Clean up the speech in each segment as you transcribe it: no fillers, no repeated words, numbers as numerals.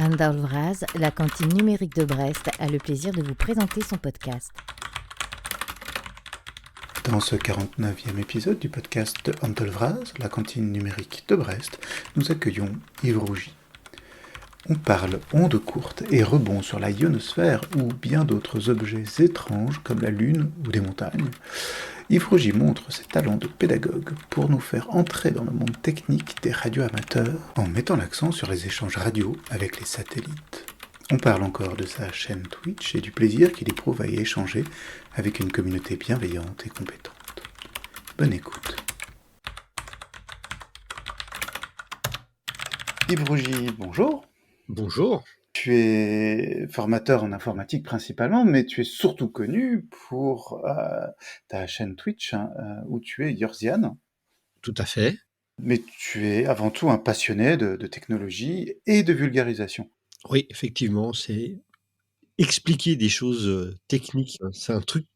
Anne Darlvraz, la cantine numérique de Brest, a le plaisir de vous présenter son podcast. Dans ce 49e épisode du podcast de Anne Darlvraz, la cantine numérique de Brest, nous accueillons Yves Rougy. On parle ondes courtes et rebonds sur la ionosphère ou bien d'autres objets étranges comme la Lune ou des montagnes. Yves Rougy montre ses talents de pédagogue pour nous faire entrer dans le monde technique des radioamateurs en mettant l'accent sur les échanges radio avec les satellites. On parle encore de sa chaîne Twitch et du plaisir qu'il éprouve à y échanger avec une communauté bienveillante et compétente. Bonne écoute. Yves Rougy, bonjour. Bonjour. Tu es formateur en informatique principalement, mais tu es surtout connu pour ta chaîne Twitch où tu es Yorzian. Tout à fait. Mais tu es avant tout un passionné de technologie et de vulgarisation. Oui, effectivement, c'est expliquer des choses techniques, c'est un truc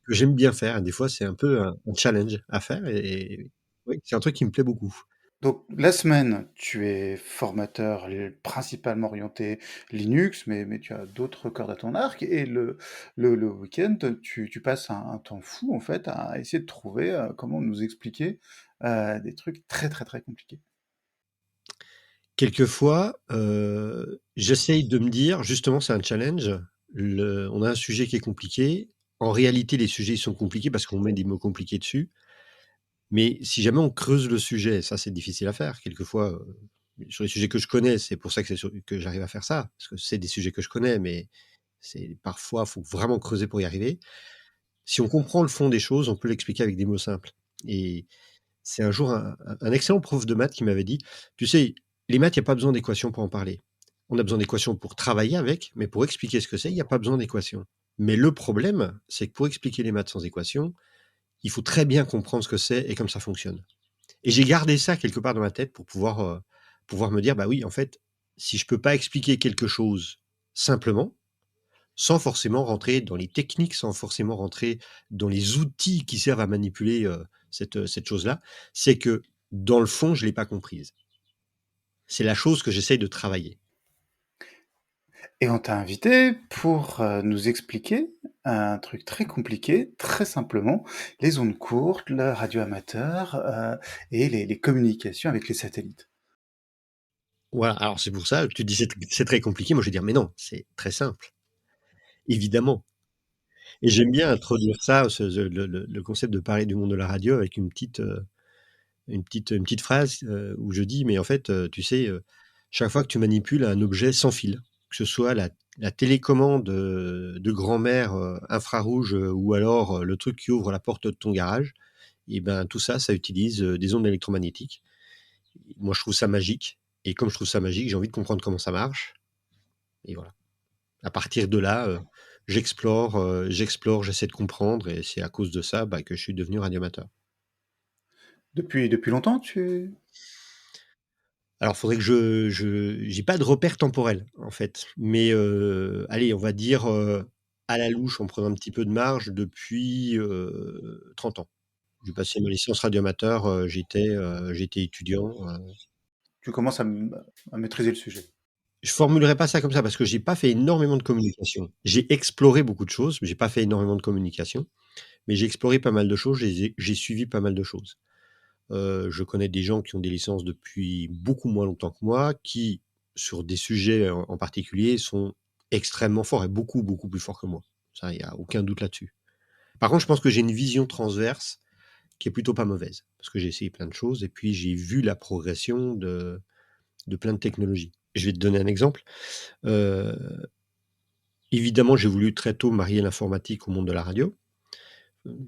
que j'aime bien faire. Des fois, c'est un peu un challenge à faire et oui, c'est un truc qui me plaît beaucoup. Donc la semaine, tu es formateur principalement orienté Linux, mais tu as d'autres cordes à ton arc. Et le week-end, tu passes un temps fou en fait à essayer de trouver comment nous expliquer des trucs très très très compliqués. Quelquefois, j'essaye de me dire justement, c'est un challenge, on a un sujet qui est compliqué. En réalité, les sujets, ils sont compliqués parce qu'on met des mots compliqués dessus. Mais si jamais on creuse le sujet, ça, c'est difficile à faire. Quelquefois, sur les sujets que je connais, c'est pour ça que j'arrive à faire ça, parce que c'est des sujets que je connais, mais c'est parfois, faut vraiment creuser pour y arriver. Si on comprend le fond des choses, on peut l'expliquer avec des mots simples. Et c'est un jour un excellent prof de maths qui m'avait dit: «Tu sais, les maths, il y a pas besoin d'équations pour en parler. On a besoin d'équations pour travailler avec, mais pour expliquer ce que c'est, il y a pas besoin d'équations. Mais le problème, c'est que pour expliquer les maths sans équations, il faut très bien comprendre ce que c'est et comme ça fonctionne». Et j'ai gardé ça quelque part dans ma tête pour pouvoir me dire: «Bah oui, en fait, si je peux pas expliquer quelque chose simplement, sans forcément rentrer dans les techniques, sans forcément rentrer dans les outils qui servent à manipuler, cette chose-là, c'est que dans le fond, je l'ai pas comprise». C'est la chose que j'essaye de travailler. Et on t'a invité pour nous expliquer un truc très compliqué, très simplement, les ondes courtes, le radio amateur et les communications avec les satellites. Voilà, alors c'est pour ça que tu dis: «C'est très compliqué». Moi, je vais dire: «Mais non, c'est très simple, évidemment». Et j'aime bien introduire ça, le concept de parler du monde de la radio avec une petite phrase, où je dis: «Mais en fait, tu sais, chaque fois que tu manipules un objet sans fil, que ce soit la télécommande, de grand-mère, infrarouge, ou alors, le truc qui ouvre la porte de ton garage, et ben, tout ça, ça utilise, des ondes électromagnétiques». Moi, je trouve ça magique et comme je trouve ça magique, j'ai envie de comprendre comment ça marche et voilà. À partir de là, j'explore, j'essaie de comprendre et c'est à cause de ça, bah, que je suis devenu radioamateur. Depuis longtemps, tu... Alors, faudrait que je j'ai pas de repère temporel, en fait, mais allez, on va dire, à la louche, en prenant un petit peu de marge, depuis, 30 ans. J'ai passé ma licence radioamateur, j'étais étudiant, Tu commences à maîtriser le sujet. je formulerai pas ça comme ça parce que j'ai pas fait énormément de communication. J'ai exploré beaucoup de choses, mais j'ai pas fait énormément de communication, mais j'ai exploré pas mal de choses, j'ai suivi pas mal de choses. Je connais des gens qui ont des licences depuis beaucoup moins longtemps que moi, qui, sur des sujets en particulier, sont extrêmement forts et beaucoup, beaucoup plus forts que moi. Ça, il y a aucun doute là-dessus. Par contre, je pense que j'ai une vision transverse qui est plutôt pas mauvaise, parce que j'ai essayé plein de choses et puis j'ai vu la progression de plein de technologies. Je vais te donner un exemple. Heu, évidemment, j'ai voulu très tôt marier l'informatique au monde de la radio. Heu,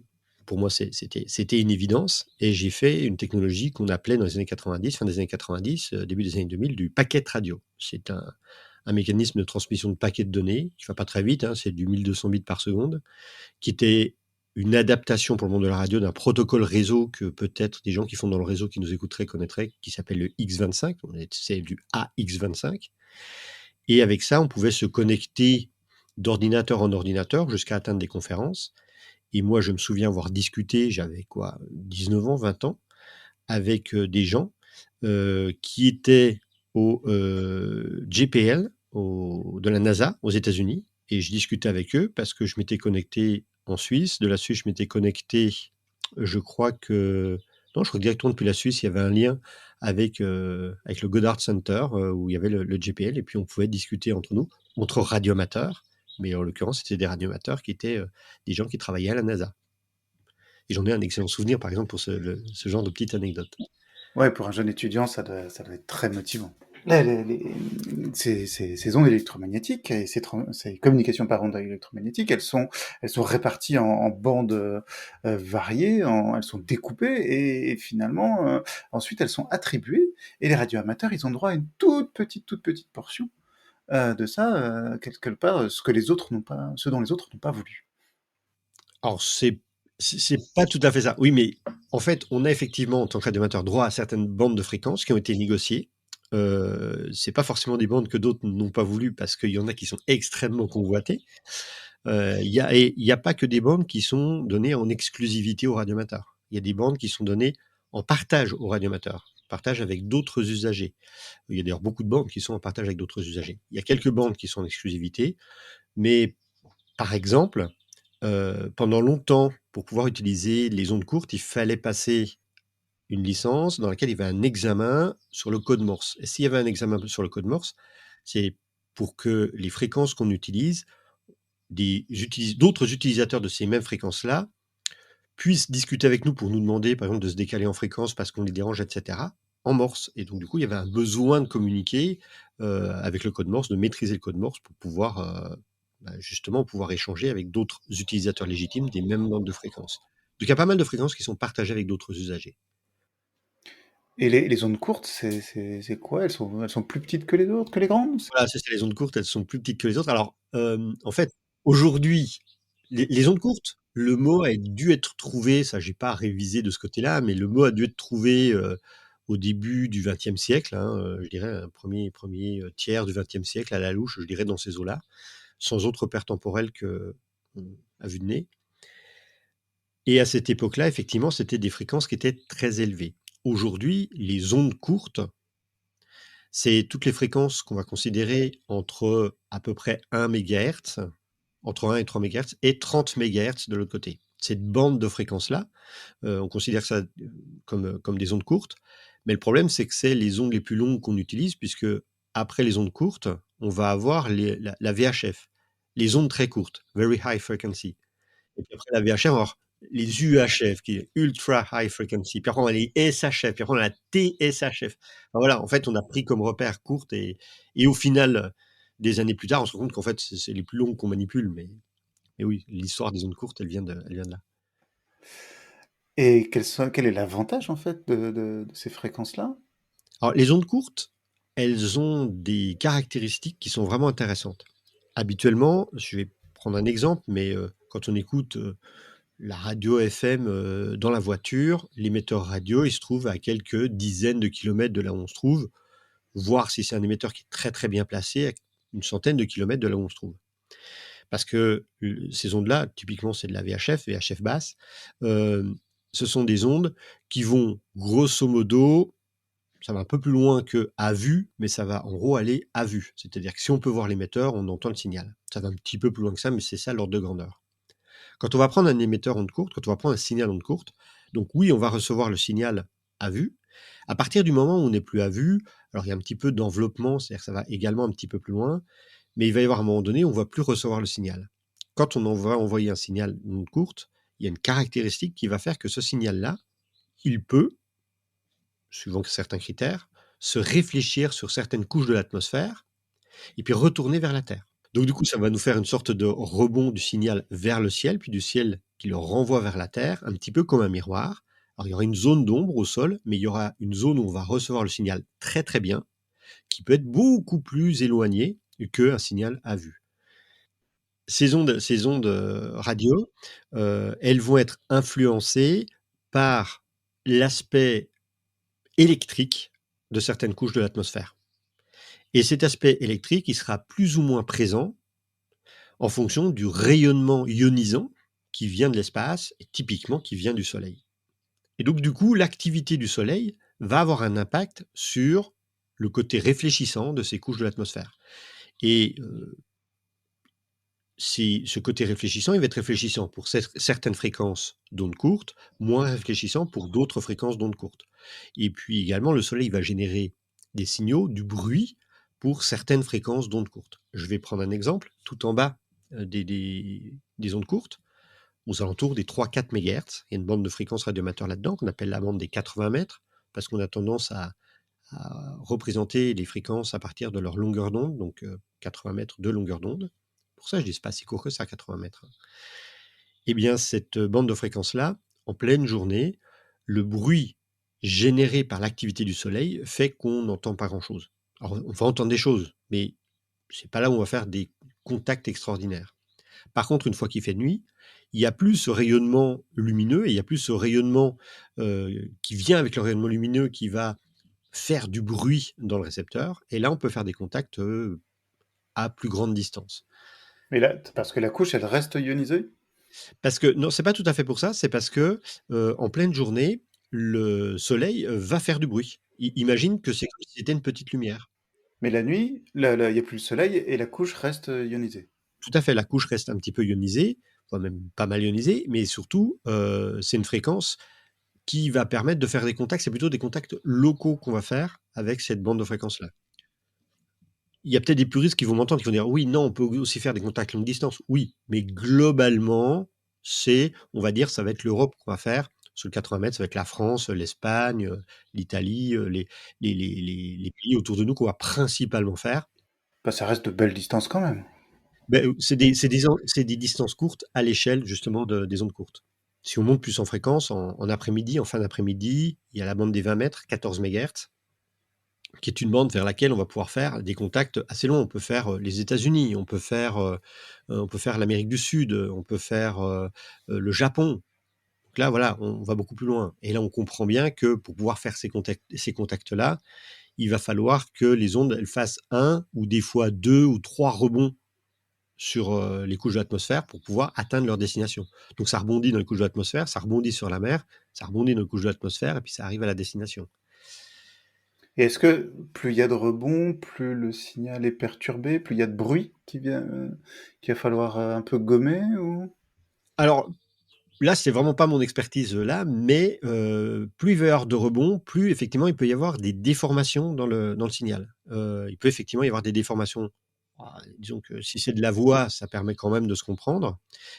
pour moi, c'était une évidence et j'ai fait une technologie qu'on appelait dans les années 90, fin des années 90, début des années 2000, du packet radio. C'est un mécanisme de transmission de paquets de données qui va pas très vite, hein, c'est du 1200 bits par seconde, qui était une adaptation pour le monde de la radio d'un protocole réseau que peut-être des gens qui font dans le réseau qui nous écouteraient connaîtraient, qui s'appelle le X25. C'est du AX25 et avec ça, on pouvait se connecter d'ordinateur en ordinateur jusqu'à atteindre des conférences et moi, je me souviens avoir discuté, j'avais quoi, 19 ans, 20 ans, avec, des gens, qui étaient au, GPL. de la NASA aux États-Unis et je discutais avec eux parce que je m'étais connecté en Suisse. De la Suisse, je m'étais connecté, je crois que non, je crois que directement depuis la Suisse, il y avait un lien avec le Goddard Center, où il y avait le JPL et puis on pouvait discuter entre nous, entre radioamateurs, mais en l'occurrence, c'était des radioamateurs qui étaient, des gens qui travaillaient à la NASA et j'en ai un excellent souvenir, par exemple, pour ce genre de petite anecdote. Ouais, pour un jeune étudiant, ça doit être très motivant. Là, ces ondes électromagnétiques et ces communications par ondes électromagnétiques, elles sont réparties en bandes variées, elles sont découpées et finalement, ensuite, elles sont attribuées et les radioamateurs, ils ont droit à une toute petite portion de ça, quelque part, ce dont les autres n'ont pas voulu. Alors c'est pas tout à fait ça. Oui, mais en fait, on a effectivement, en tant que radioamateur, droit à certaines bandes de fréquences qui ont été négociées. C'est pas forcément des bandes que d'autres n'ont pas voulu parce qu'il y en a qui sont extrêmement convoitées. Il y a pas que des bandes qui sont données en exclusivité aux radioamateurs. Il y a des bandes qui sont données en partage aux radioamateurs, partage avec d'autres usagers. Il y a d'ailleurs beaucoup de bandes qui sont en partage avec d'autres usagers. Il y a quelques bandes qui sont en exclusivité, mais par exemple, pendant longtemps, pour pouvoir utiliser les ondes courtes, il fallait passer une licence dans laquelle il y avait un examen sur le code Morse. Et s'il y avait un examen sur le code Morse, c'est pour que les fréquences qu'on utilise, d'autres utilisateurs de ces mêmes fréquences-là puissent discuter avec nous pour nous demander, par exemple, de se décaler en fréquence parce qu'on les dérange, etc., en Morse. Et donc, du coup, il y avait un besoin de communiquer avec le code Morse, de maîtriser le code Morse pour pouvoir justement pouvoir échanger avec d'autres utilisateurs légitimes des mêmes bandes de fréquences. Donc, il y a pas mal de fréquences qui sont partagées avec d'autres usagers. Et les ondes courtes, c'est quoi? Elles sont plus petites que les autres, que les grandes? Voilà, ça, c'est les ondes courtes, elles sont plus petites que les autres. Alors, en fait, aujourd'hui, les ondes courtes, le mot a dû être trouvé, ça j'ai pas révisé de ce côté-là, mais le mot a dû être trouvé au début du XXe siècle, hein, je dirais un premier tiers du XXe siècle à la louche, je dirais dans ces eaux-là, sans autre repère temporel que à vue de nez. Et à cette époque-là, effectivement, c'était des fréquences qui étaient très élevées. Aujourd'hui, les ondes courtes, c'est toutes les fréquences qu'on va considérer entre à peu près 1 mégahertz, entre 1 et 3 mégahertz et 30 mégahertz de l'autre côté. Cette bande de fréquences-là, on considère ça comme des ondes courtes, mais le problème, c'est que c'est les ondes les plus longues qu'on utilise puisque après les ondes courtes, on va avoir la VHF, les ondes très courtes, Very High Frequency. Et puis après la VHF, on va avoir les UHF, qui est Ultra High Frequency. Puis après, on a les SHF, puis après, on a la TSHF. Enfin, voilà, en fait, on a pris comme repère courte et au final, des années plus tard, on se rend compte qu'en fait, c'est les plus longues qu'on manipule. Mais oui, l'histoire des ondes courtes, elle vient de là. Et quel est l'avantage, en fait, de ces fréquences-là? Alors, les ondes courtes, elles ont des caractéristiques qui sont vraiment intéressantes. Habituellement, je vais prendre un exemple, mais quand on écoute la radio FM dans la voiture, l'émetteur radio, il se trouve à quelques dizaines de kilomètres de là où on se trouve, voire si c'est un émetteur qui est très très bien placé, à une centaine de kilomètres de là où on se trouve. Parce que ces ondes-là, typiquement c'est de la VHF, VHF basse, euh, ce sont des ondes qui vont grosso modo, ça va un peu plus loin que à vue, mais ça va en gros aller à vue. C'est-à-dire que si on peut voir l'émetteur, on entend le signal. Ça va un petit peu plus loin que ça, mais c'est ça l'ordre de grandeur. Quand on va prendre un émetteur onde courte, quand on va prendre un signal onde courte, donc oui, on va recevoir le signal à vue. À partir du moment où on n'est plus à vue, alors il y a un petit peu d'enveloppement, c'est-à-dire que ça va également un petit peu plus loin, mais il va y avoir un moment donné où on ne va plus recevoir le signal. Quand on va envoyer un signal onde courte, il y a une caractéristique qui va faire que ce signal-là, il peut, suivant certains critères, se réfléchir sur certaines couches de l'atmosphère et puis retourner vers la Terre. Donc du coup, ça va nous faire une sorte de rebond du signal vers le ciel, puis du ciel qui le renvoie vers la Terre, un petit peu comme un miroir. Alors il y aura une zone d'ombre au sol, mais il y aura une zone où on va recevoir le signal très très bien, qui peut être beaucoup plus éloigné qu'un signal à vue. Ces ondes radio, elles vont être influencées par l'aspect électrique de certaines couches de l'atmosphère. Et cet aspect électrique, il sera plus ou moins présent en fonction du rayonnement ionisant qui vient de l'espace et typiquement qui vient du Soleil. Et donc du coup, l'activité du Soleil va avoir un impact sur le côté réfléchissant de ces couches de l'atmosphère. Et ce côté réfléchissant, il va être réfléchissant pour certaines fréquences d'ondes courtes, moins réfléchissant pour d'autres fréquences d'ondes courtes. Et puis également, le soleil va générer des signaux, du bruit pour certaines fréquences d'ondes courtes. Je vais prendre un exemple. Tout en bas des ondes courtes, aux alentours des 3-4 MHz, il y a une bande de fréquences radioamateurs là-dedans qu'on appelle la bande des 80 mètres, parce qu'on a tendance à représenter les fréquences à partir de leur longueur d'onde, donc 80 mètres de longueur d'onde. Pour ça, je dis c'est pas si court que ça, 80 mètres. Eh bien, cette bande de fréquences-là, en pleine journée, le bruit généré par l'activité du soleil fait qu'on n'entend pas grand-chose. Alors, on va entendre des choses, mais c'est pas là où on va faire des contacts extraordinaires. Par contre, une fois qu'il fait nuit, il y a plus ce rayonnement lumineux et il y a plus ce rayonnement qui vient avec le rayonnement lumineux qui va faire du bruit dans le récepteur. Et là, on peut faire des contacts à plus grande distance. Mais là, parce que la couche, elle reste ionisée? Parce que, non, c'est pas tout à fait pour ça, c'est parce que en pleine journée, le soleil va faire du bruit. Imagine que c'est comme si c'était une petite lumière. Mais la nuit, là, il n'y a plus le soleil et la couche reste ionisée. Tout à fait, la couche reste un petit peu ionisée, enfin même pas mal ionisée, mais surtout, c'est une fréquence qui va permettre de faire des contacts. C'est plutôt des contacts locaux qu'on va faire avec cette bande de fréquences-là. Il y a peut-être des puristes qui vont m'entendre, qui vont dire: «Oui, non, on peut aussi faire des contacts longue distance». Oui, mais globalement, on va dire, ça va être l'Europe qu'on va faire. Sur le 80 mètres, ça va être la France, l'Espagne, l'Italie, les pays autour de nous qu'on va principalement faire. Bah, ça reste de belles distances quand même. Beh, c'est des distances courtes à l'échelle justement des ondes courtes. Si on monte plus en fréquence, en après-midi, en fin d'après-midi, il y a la bande des 20 mètres, 14 MHz, qui est une bande vers laquelle on va pouvoir faire des contacts assez longs. On peut faire les États-Unis, on peut faire l'Amérique du Sud, on peut faire le Japon. Donc là, voilà, on va beaucoup plus loin. Et là, on comprend bien que pour pouvoir faire ces contacts-là, il va falloir que les ondes elles fassent un ou des fois deux ou trois rebonds sur les couches de l'atmosphère pour pouvoir atteindre leur destination. Donc ça rebondit dans les couches de l'atmosphère, ça rebondit sur la mer, ça rebondit dans les couches de l'atmosphère et puis ça arrive à la destination. Et est-ce que plus il y a de rebonds, plus le signal est perturbé, plus il y a de bruit qu'il va falloir un peu gommer ou... Alors là, c'est vraiment pas mon expertise là, mais plus il va y avoir de rebonds, plus effectivement il peut y avoir des déformations dans le signal. Il peut effectivement y avoir des déformations. Disons que si c'est de la voix, ça permet quand même de se comprendre,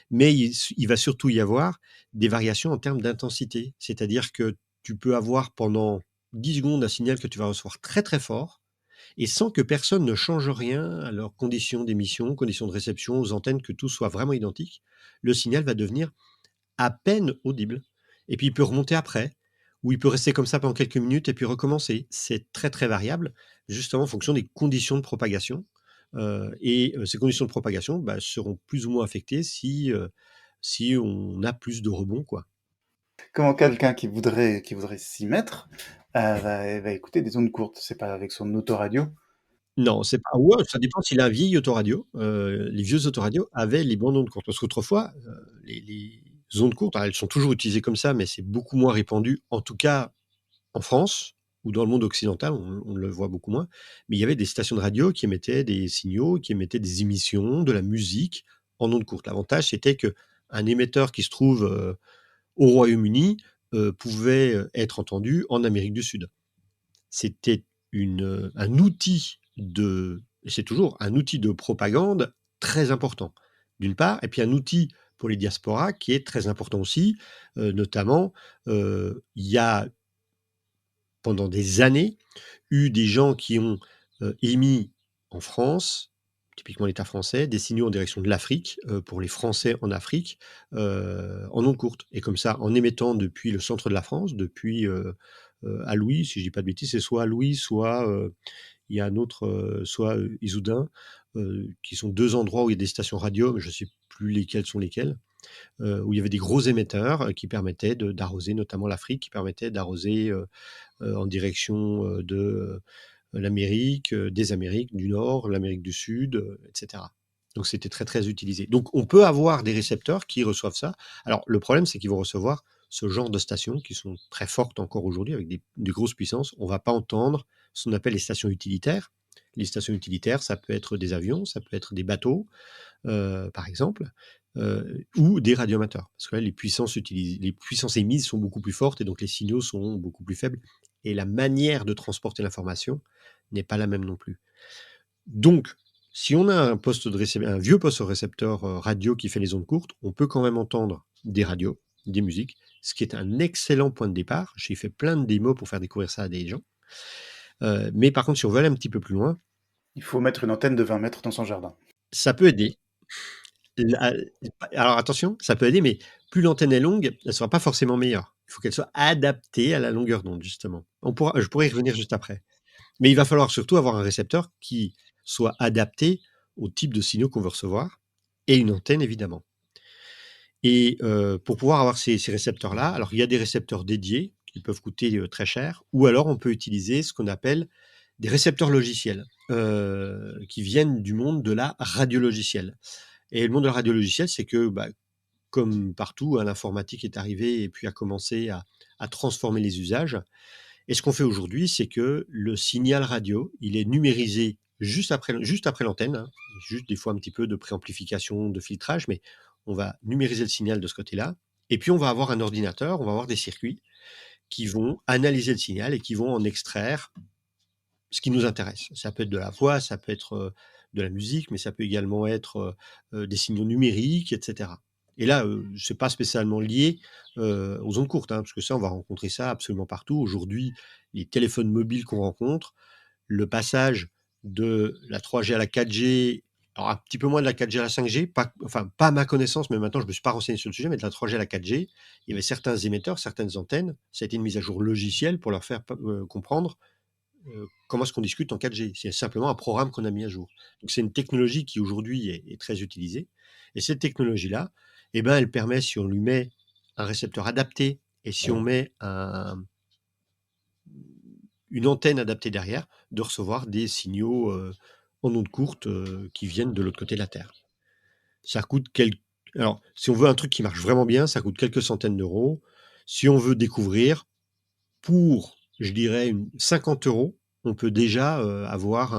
mais il va surtout y avoir des variations en termes d'intensité. C'est-à-dire que tu peux avoir pendant 10 secondes un signal que tu vas recevoir très, très fort et sans que personne ne change rien à leurs conditions d'émission, conditions de réception, aux antennes, que tout soit vraiment identique, le signal va devenir à peine audible. Et puis il peut remonter après, ou il peut rester comme ça pendant quelques minutes et puis recommencer. C'est très très variable, justement en fonction des conditions de propagation. Ces conditions de propagation bah, seront plus ou moins affectées si on a plus de rebonds, quoi. Comment quelqu'un qui voudrait s'y mettre va écouter des ondes courtes? C'est pas avec son autoradio? Non, c'est pas, ouais, ça dépend s'il a un vieil autoradio. Les vieux autoradios avaient les bandes ondes courtes. Parce qu'autrefois, les ondes courtes, alors elles sont toujours utilisées comme ça, mais c'est beaucoup moins répandu, en tout cas en France ou dans le monde occidental, on le voit beaucoup moins, mais il y avait des stations de radio qui émettaient des signaux, qui émettaient des émissions, de la musique en ondes courtes. L'avantage, c'était qu'un émetteur qui se trouve au Royaume-Uni pouvait être entendu en Amérique du Sud. C'était un outil et c'est toujours un outil de propagande très important, d'une part, et puis un outil pour les diasporas qui est très important aussi, notamment, il y a pendant des années, eu des gens qui ont émis en France, typiquement l'État français, des signaux en direction de l'Afrique, pour les Français en Afrique, en ondes courtes. Et comme ça, en émettant depuis le centre de la France, depuis à Louis, si je dis pas de bêtises, c'est soit à Louis, soit il y a un autre, soit Issoudun, qui sont deux endroits où il y a des stations radio, mais je ne sais plus lesquelles sont lesquelles, où il y avait des gros émetteurs qui permettaient d'arroser notamment l'Afrique, qui permettaient d'arroser en direction de l'Amérique, des Amériques du Nord, l'Amérique du Sud, etc. Donc c'était très très utilisé. Donc on peut avoir des récepteurs qui reçoivent ça. Alors le problème c'est qu'ils vont recevoir ce genre de stations qui sont très fortes encore aujourd'hui avec des grosses puissances. On ne va pas entendre ce qu'on appelle les stations utilitaires, Les stations utilitaires, ça peut être des avions, ça peut être des bateaux, par exemple, ou des radioamateurs. Parce que là, les puissances émises sont beaucoup plus fortes et donc les signaux sont beaucoup plus faibles. Et la manière de transporter l'information n'est pas la même non plus. Donc, si on a un vieux poste récepteur radio qui fait les ondes courtes, on peut quand même entendre des radios, des musiques, ce qui est un excellent point de départ. J'ai fait plein de démos pour faire découvrir ça à des gens. Mais par contre, si on veut aller un petit peu plus loin, Il faut mettre une antenne de 20 mètres dans son jardin. ça peut aider. La- Alors attention, ça peut aider, mais plus l'antenne est longue, elle ne sera pas forcément meilleure. Il faut qu'elle soit adaptée à la longueur d'onde, justement. Je pourrais y revenir juste après. Mais il va falloir surtout avoir un récepteur qui soit adapté au type de signaux qu'on veut recevoir et une antenne, évidemment. Et pour pouvoir avoir ces récepteurs-là, alors il y a des récepteurs dédiés qui peuvent coûter très cher, ou alors on peut utiliser ce qu'on appelle des récepteurs logiciels qui viennent du monde de la radiologicielle. Et le monde de la radiologicielle, c'est que, comme partout, hein, l'informatique est arrivée et puis a commencé à transformer les usages. Et ce qu'on fait aujourd'hui, c'est que le signal radio, il est numérisé juste après l'antenne, hein, juste des fois un petit peu de préamplification, de filtrage, mais on va numériser le signal de ce côté-là. Et puis on va avoir un ordinateur, on va avoir des circuits qui vont analyser le signal et qui vont en extraire ce qui nous intéresse. Ça peut être de la voix, ça peut être de la musique, mais ça peut également être des signaux numériques, etc. Et là, c'est pas spécialement lié aux ondes courtes, hein, parce que ça, on va rencontrer ça absolument partout. Aujourd'hui, les téléphones mobiles qu'on rencontre, le passage de la 3G à la 4G, alors un petit peu moins de la 4G à la 5G, pas à ma connaissance, mais maintenant je me suis pas renseigné sur le sujet, mais de la 3G à la 4G, il y avait certains émetteurs, certaines antennes, ça a été une mise à jour logicielle pour leur faire comprendre comment est-ce qu'on discute en 4G. C'est simplement un programme qu'on a mis à jour. Donc c'est une technologie qui aujourd'hui est très utilisée. Et cette technologie-là, eh ben, elle permet, si on lui met un récepteur adapté et si on met une antenne adaptée derrière, de recevoir des signaux en ondes courtes qui viennent de l'autre côté de la Terre. Ça coûte Alors, si on veut un truc qui marche vraiment bien, ça coûte quelques centaines d'euros. Si on veut découvrir, pour, je dirais, 50 euros, on peut déjà avoir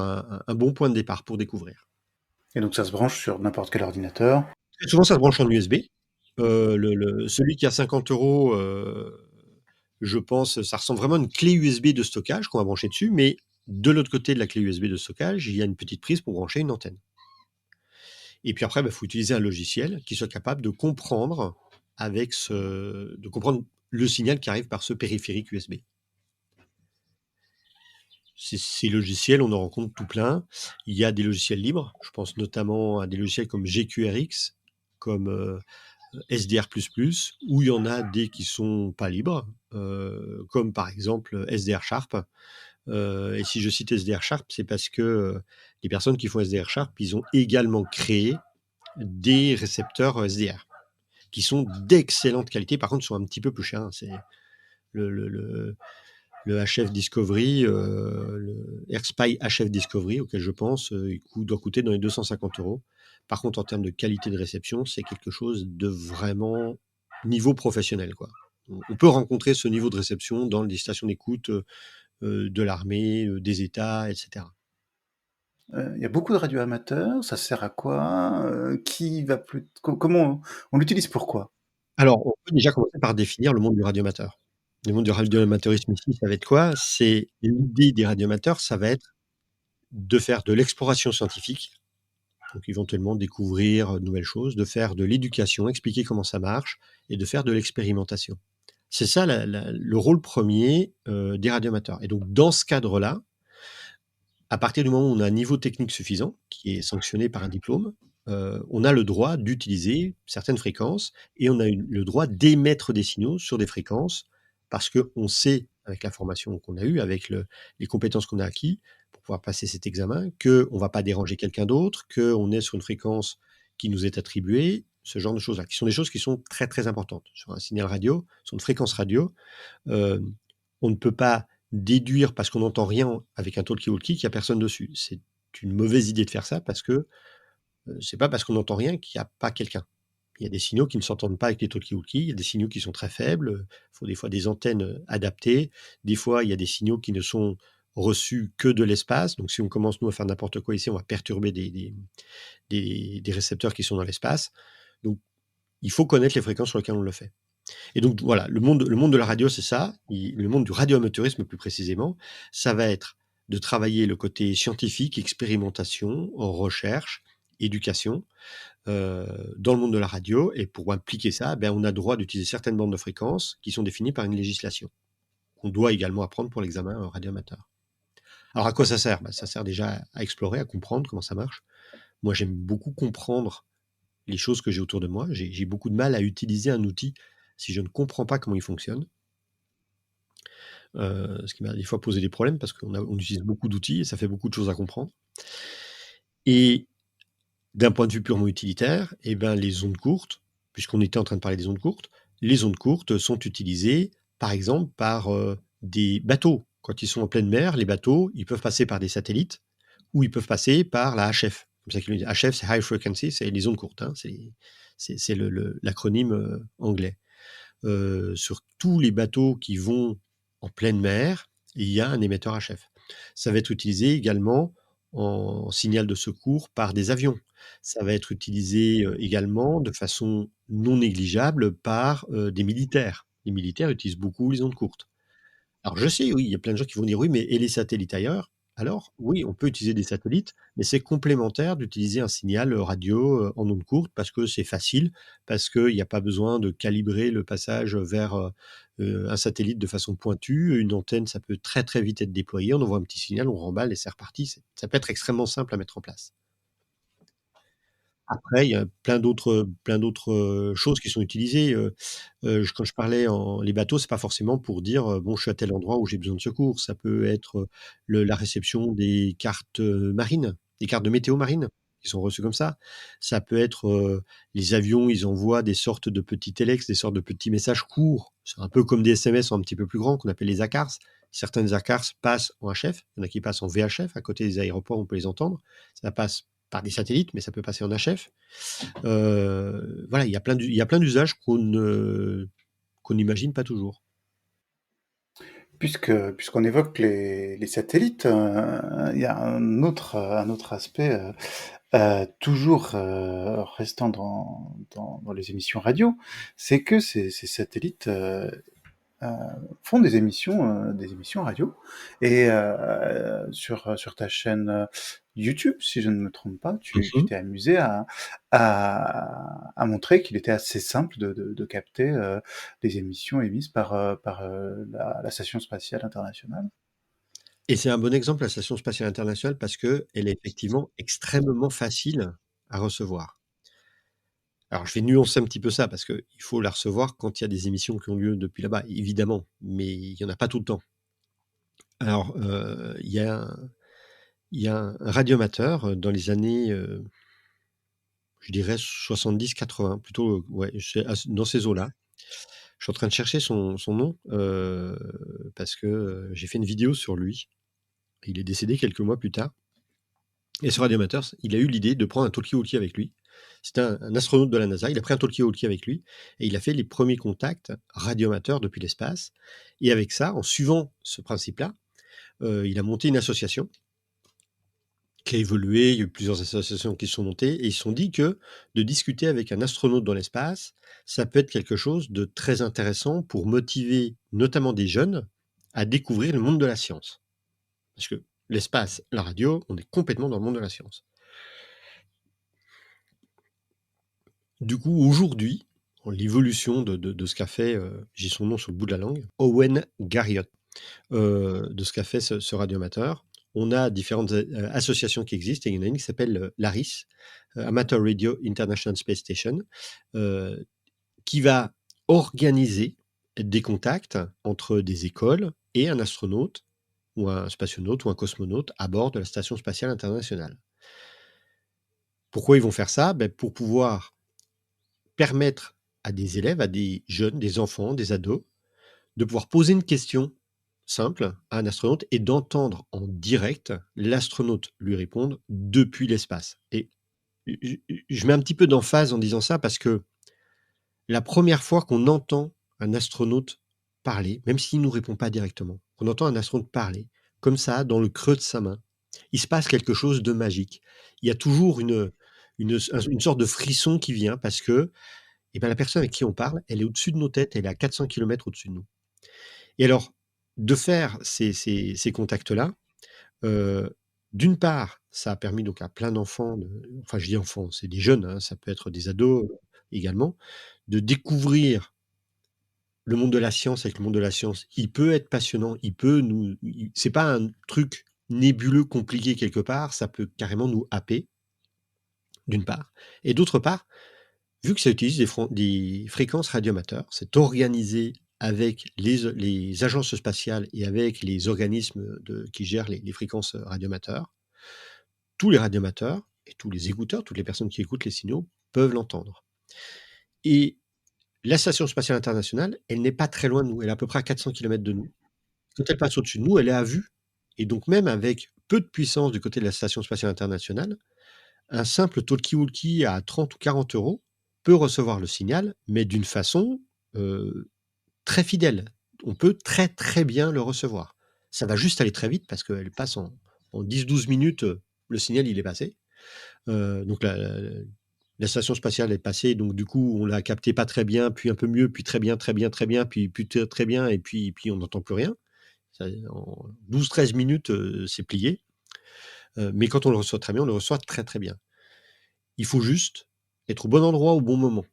un bon point de départ pour découvrir. Et donc ça se branche sur n'importe quel ordinateur. Très souvent, ça se branche en USB. Celui qui a 50 euros, je pense, ça ressemble vraiment à une clé USB de stockage qu'on va brancher dessus, mais de l'autre côté de la clé USB de stockage, il y a une petite prise pour brancher une antenne. Et puis après, il faut utiliser un logiciel qui soit capable de comprendre le signal qui arrive par ce périphérique USB. Ces logiciels, on en rencontre tout plein. Il y a des logiciels libres. Je pense notamment à des logiciels comme GQRX, comme SDR++, ou il y en a des qui sont pas libres, comme par exemple SDR Sharp. Et si je cite SDR Sharp, c'est parce que les personnes qui font SDR Sharp, ils ont également créé des récepteurs SDR qui sont d'excellente qualité. Par contre, ils sont un petit peu plus chers, hein. C'est le HF Discovery, le AirSpy HF Discovery, auquel je pense, doit coûter dans les 250 euros. Par contre, en termes de qualité de réception, c'est quelque chose de vraiment niveau professionnel, quoi. On peut rencontrer ce niveau de réception dans les stations d'écoute de l'armée, des États, etc. Il y a beaucoup de radioamateurs, ça sert à quoi? Qui va plus comment on l'utilise pourquoi? Alors, on peut déjà commencer par définir le monde du radioamateur. Le monde du radioamateurisme ici, ça va être quoi? C'est l'idée des radioamateurs, ça va être de faire de l'exploration scientifique, donc éventuellement découvrir de nouvelles choses, de faire de l'éducation, expliquer comment ça marche et de faire de l'expérimentation. C'est ça le rôle premier des radioamateurs. Et donc dans ce cadre-là, à partir du moment où on a un niveau technique suffisant, qui est sanctionné par un diplôme, on a le droit d'utiliser certaines fréquences et on a le droit d'émettre des signaux sur des fréquences parce qu'on sait, avec la formation qu'on a eue, avec les compétences qu'on a acquis pour pouvoir passer cet examen, qu'on ne va pas déranger quelqu'un d'autre, qu'on est sur une fréquence qui nous est attribuée, ce genre de choses-là, qui sont des choses qui sont très très importantes. Sur un signal radio, sur une fréquence radio, euh, on ne peut pas déduire parce qu'on n'entend rien avec un talkie-walkie qu'il n'y a personne dessus. C'est une mauvaise idée de faire ça parce que c'est pas parce qu'on n'entend rien qu'il n'y a pas quelqu'un. Il y a des signaux qui ne s'entendent pas avec les talkie-walkie, il y a des signaux qui sont très faibles, il faut des fois des antennes adaptées, des fois il y a des signaux qui ne sont reçu que de l'espace. Donc, si on commence, nous, à faire n'importe quoi ici, on va perturber des récepteurs qui sont dans l'espace. Donc, il faut connaître les fréquences sur lesquelles on le fait. Et donc, voilà, le monde de la radio, c'est ça. Le monde du radioamateurisme, plus précisément, ça va être de travailler le côté scientifique, expérimentation, recherche, éducation, dans le monde de la radio. Et pour appliquer ça, on a droit d'utiliser certaines bandes de fréquences qui sont définies par une législation, qu'on doit également apprendre pour l'examen radioamateur. Alors, à quoi ça sert? Ça sert déjà à explorer, à comprendre comment ça marche. Moi, j'aime beaucoup comprendre les choses que j'ai autour de moi. J'ai beaucoup de mal à utiliser un outil si je ne comprends pas comment il fonctionne. Ce qui m'a des fois posé des problèmes parce qu'on utilise beaucoup d'outils et ça fait beaucoup de choses à comprendre. Et d'un point de vue purement utilitaire, les ondes courtes, puisqu'on était en train de parler des ondes courtes, les ondes courtes sont utilisées, par exemple, par des bateaux. Quand ils sont en pleine mer, les bateaux, ils peuvent passer par des satellites ou ils peuvent passer par la HF. Comme ça qu'ils le disent. HF, c'est High Frequency, c'est les ondes courtes. Hein, c'est l'acronyme anglais. Sur tous les bateaux qui vont en pleine mer, il y a un émetteur HF. Ça va être utilisé également en signal de secours par des avions. Ça va être utilisé également de façon non négligeable par des militaires. Les militaires utilisent beaucoup les ondes courtes. Alors je sais, oui, il y a plein de gens qui vont dire: «Oui, mais et les satellites ailleurs?» Alors oui, on peut utiliser des satellites, mais c'est complémentaire d'utiliser un signal, radio, en ondes courtes parce que c'est facile, parce qu'il y a pas besoin de calibrer le passage vers, un satellite de façon pointue. Une antenne, ça peut très, très vite être déployé. On envoie un petit signal, on remballe et c'est reparti. Ça peut être extrêmement simple à mettre en place. Après, il y a plein d'autres choses qui sont utilisées, quand je parlais les bateaux, c'est pas forcément pour dire, «Bon, je suis à tel endroit où j'ai besoin de secours». Ça peut être, la réception des cartes, marines, des cartes de météo marine qui sont reçues comme ça. Ça peut être, les avions, ils envoient des sortes de petits téléx, des sortes de petits messages courts. C'est un peu comme des SMS un petit peu plus grands qu'on appelle les ACARS. Certaines ACARS passent en HF, il y en a qui passent en VHF. À côté des aéroports, on peut les entendre. Ça passe par des satellites, mais ça peut passer en HF. Voilà, il y a plein d'usages qu'on n'imagine pas toujours. Puisqu'on évoque les satellites, il y a un autre aspect, toujours restant dans les émissions radio, c'est que ces satellites euh, font des émissions radio. Et sur ta chaîne YouTube, si je ne me trompe pas, tu Mmh. t'es amusé à montrer qu'il était assez simple de capter les émissions émises par la Station spatiale internationale. Et c'est un bon exemple, la Station spatiale internationale, parce qu'elle est effectivement extrêmement facile à recevoir. Alors je vais nuancer un petit peu ça, parce qu'il faut la recevoir quand il y a des émissions qui ont lieu depuis là-bas, évidemment, mais il y en a pas tout le temps. Alors, il y a un radioamateur, dans les années, je dirais 70-80, plutôt, ouais, c'est dans ces eaux-là. Je suis en train de chercher son nom, parce que, j'ai fait une vidéo sur lui. Il est décédé quelques mois plus tard. Et ce radioamateur, il a eu l'idée de prendre un talkie-walkie avec lui. C'était un astronaute de la NASA. Il a pris un talkie-walkie avec lui et il a fait les premiers contacts radioamateurs depuis l'espace. Et avec ça, en suivant ce principe-là, il a monté une association qui a évolué. Il y a eu plusieurs associations qui se sont montées et ils se sont dit que de discuter avec un astronaute dans l'espace, ça peut être quelque chose de très intéressant pour motiver notamment des jeunes à découvrir le monde de la science. Parce que l'espace, la radio, on est complètement dans le monde de la science. Du coup, aujourd'hui, l'évolution de ce qu'a fait, j'ai son nom sur le bout de la langue, Owen Garriott, de ce qu'a fait ce radioamateur. On a différentes associations qui existent et il y en a une qui s'appelle l'ARIS, Amateur Radio International Space Station, euh, qui va organiser des contacts entre des écoles et un astronaute ou un spationaute ou un cosmonaute à bord de la Station spatiale internationale. Pourquoi ils vont faire ça? Pour pouvoir permettre à des élèves, à des jeunes, des enfants, des ados, de pouvoir poser une question simple à un astronaute et d'entendre en direct l'astronaute lui répondre depuis l'espace. Et je mets un petit peu d'emphase en disant ça parce que la première fois qu'on entend un astronaute parler, même s'il ne nous répond pas directement, qu'on entend un astronaute parler, comme ça, dans le creux de sa main. Il se passe quelque chose de magique. Il y a toujours une sorte de frisson qui vient parce que, eh ben, la personne avec qui on parle, elle est au-dessus de nos têtes, elle est à 400 kilomètres au-dessus de nous. Et alors, de faire ces contacts-là, heu, d'une part, ça a permis donc à plein d'enfants enfin, je dis enfants, c'est des jeunes, hein, ça peut être des ados, également, de découvrir le monde de la science. Avec le monde de la science, il peut être passionnant, il peut nous il c'est pas un truc nébuleux, compliqué quelque part, ça peut carrément nous happer, d'une part. Et d'autre part, vu que ça utilise des fréquences radioamateurs, c'est organisé avec les agences spatiales et avec les organismes qui gèrent les fréquences radioamateurs. Tous les radioamateurs et tous les écouteurs, toutes les personnes qui écoutent les signaux peuvent l'entendre. Et la Station spatiale internationale, elle n'est pas très loin de nous, elle est à peu près à 400 kilomètres de nous. Quand elle passe au-dessus de nous, elle est à vue. Et donc même avec peu de puissance du côté de la Station spatiale internationale, un simple talkie-walkie à 30 ou 40 euros peut recevoir le signal, mais d'une façon euh, très fidèle. On peut très très bien le recevoir. Ça va juste aller très vite parce qu'elle passe en 10-12 minutes, le signal il est passé. Donc la station spatiale est passée, donc du coup on l'a capté pas très bien, puis un peu mieux, puis très bien, très bien, très bien, puis très bien, et puis on n'entend plus rien. En 12-13 minutes, c'est plié. Mais quand on le reçoit très bien, on le reçoit très très bien. Il faut juste être au bon endroit au bon moment.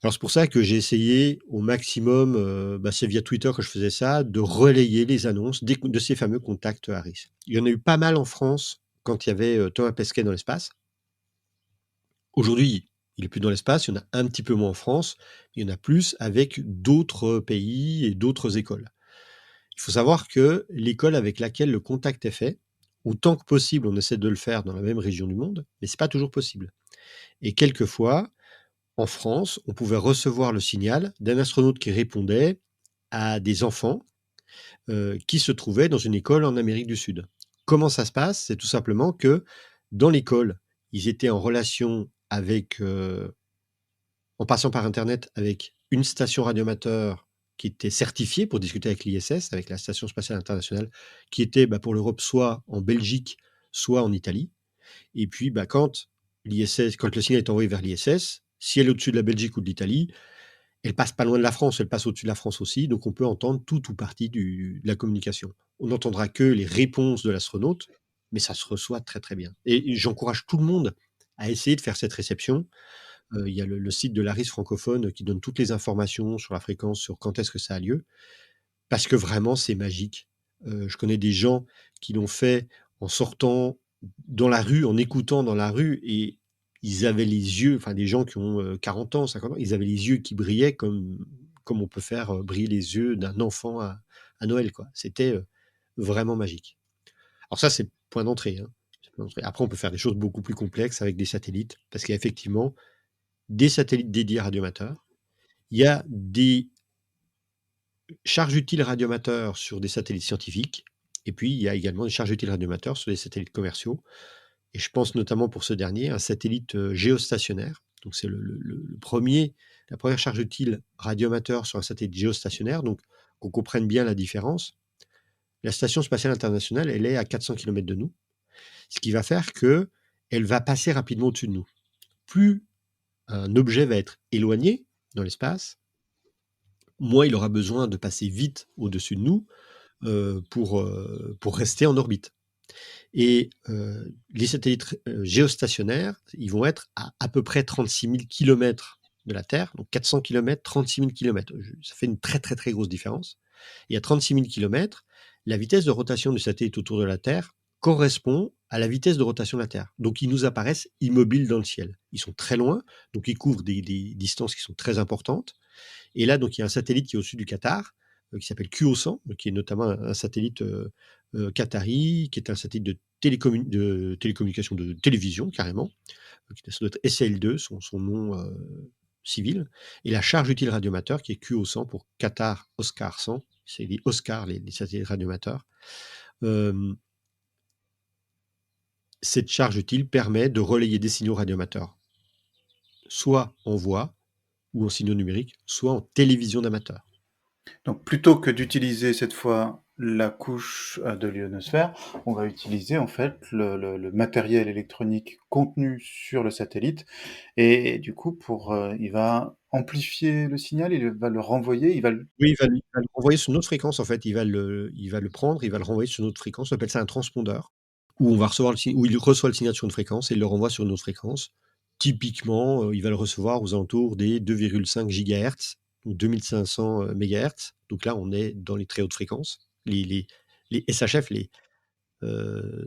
Alors c'est pour ça que j'ai essayé au maximum, c'est via Twitter que je faisais ça, de relayer les annonces de ces fameux contacts Harris. Il y en a eu pas mal en France quand il y avait Thomas Pesquet dans l'espace. Aujourd'hui, il est plus dans l'espace, il y en a un petit peu moins en France, il y en a plus avec d'autres pays et d'autres écoles. Il faut savoir que l'école avec laquelle le contact est fait, autant que possible, on essaie de le faire dans la même région du monde, mais c'est pas toujours possible. Et quelquefois, en France, on pouvait recevoir le signal d'un astronaute qui répondait à des enfants qui se trouvaient dans une école en Amérique du Sud. Comment ça se passe? C'est tout simplement que dans l'école, ils étaient en relation avec, en passant par Internet, avec une station radioamateur qui était certifiée pour discuter avec l'ISS, avec la Station spatiale internationale, qui était pour l'Europe soit en Belgique, soit en Italie. Et puis, quand le signal est envoyé vers l'ISS, si elle est au-dessus de la Belgique ou de l'Italie, elle passe pas loin de la France, elle passe au-dessus de la France aussi, donc on peut entendre tout ou partie de la communication. On n'entendra que les réponses de l'astronaute, mais ça se reçoit très très bien. Et j'encourage tout le monde à essayer de faire cette réception. Il y a le site de l'ARIS francophone qui donne toutes les informations sur la fréquence, sur quand est-ce que ça a lieu, parce que vraiment c'est magique. Je connais des gens qui l'ont fait en sortant dans la rue, en écoutant dans la rue, et ils avaient les yeux, enfin des gens qui ont 40 ans, 50 ans, ils avaient les yeux qui brillaient comme on peut faire briller les yeux d'un enfant à Noël, quoi. C'était vraiment magique. Alors ça, c'est le point d'entrée, hein. C'est le point d'entrée. Après, on peut faire des choses beaucoup plus complexes avec des satellites, parce qu'il y a effectivement des satellites dédiés radioamateurs. Il y a des charges utiles radioamateurs sur des satellites scientifiques, et puis il y a également des charges utiles radioamateurs sur des satellites commerciaux. Et je pense notamment pour ce dernier, un satellite géostationnaire. Donc c'est la première charge utile radioamateur sur un satellite géostationnaire. Donc qu'on comprenne bien la différence. La Station spatiale internationale, elle est à 400 kilomètres de nous, ce qui va faire que elle va passer rapidement au-dessus de nous. Plus un objet va être éloigné dans l'espace, moins il aura besoin de passer vite au-dessus de nous pour rester en orbite. Et les satellites géostationnaires, ils vont être à peu près 36 000 kilomètres de la Terre, donc 400 kilomètres, 36 000 kilomètres. Ça fait une très très très grosse différence. Et à 36 000 kilomètres, la vitesse de rotation du satellite autour de la Terre correspond à la vitesse de rotation de la Terre. Donc ils nous apparaissent immobiles dans le ciel. Ils sont très loin, donc ils couvrent des distances qui sont très importantes. Et là, donc, il y a un satellite qui est au-dessus du Qatar, qui s'appelle QO100, qui est notamment un satellite qatari, qui est un satellite de télécommunication, de télévision carrément, ça doit être SL2, son nom civil, et la charge utile radioamateur qui est QO100 pour Qatar Oscar 100, c'est les Oscar, les satellites radioamateurs. Cette charge utile permet de relayer des signaux radioamateurs, soit en voix ou en signaux numériques, soit en télévision d'amateur. Donc plutôt que d'utiliser cette fois la couche de l'ionosphère, on va utiliser en fait le matériel électronique contenu sur le satellite et du coup il va amplifier le signal, il va le renvoyer, Oui, il va le renvoyer sur une autre fréquence en fait. Il va le prendre, il va le renvoyer sur une autre fréquence. On appelle ça un transpondeur, où il reçoit le signal sur une fréquence et il le renvoie sur une autre fréquence. Typiquement, il va le recevoir aux alentours des 2,5 gigahertz ou 2500 mégahertz. Donc là, on est dans les très hautes fréquences. Les SHF,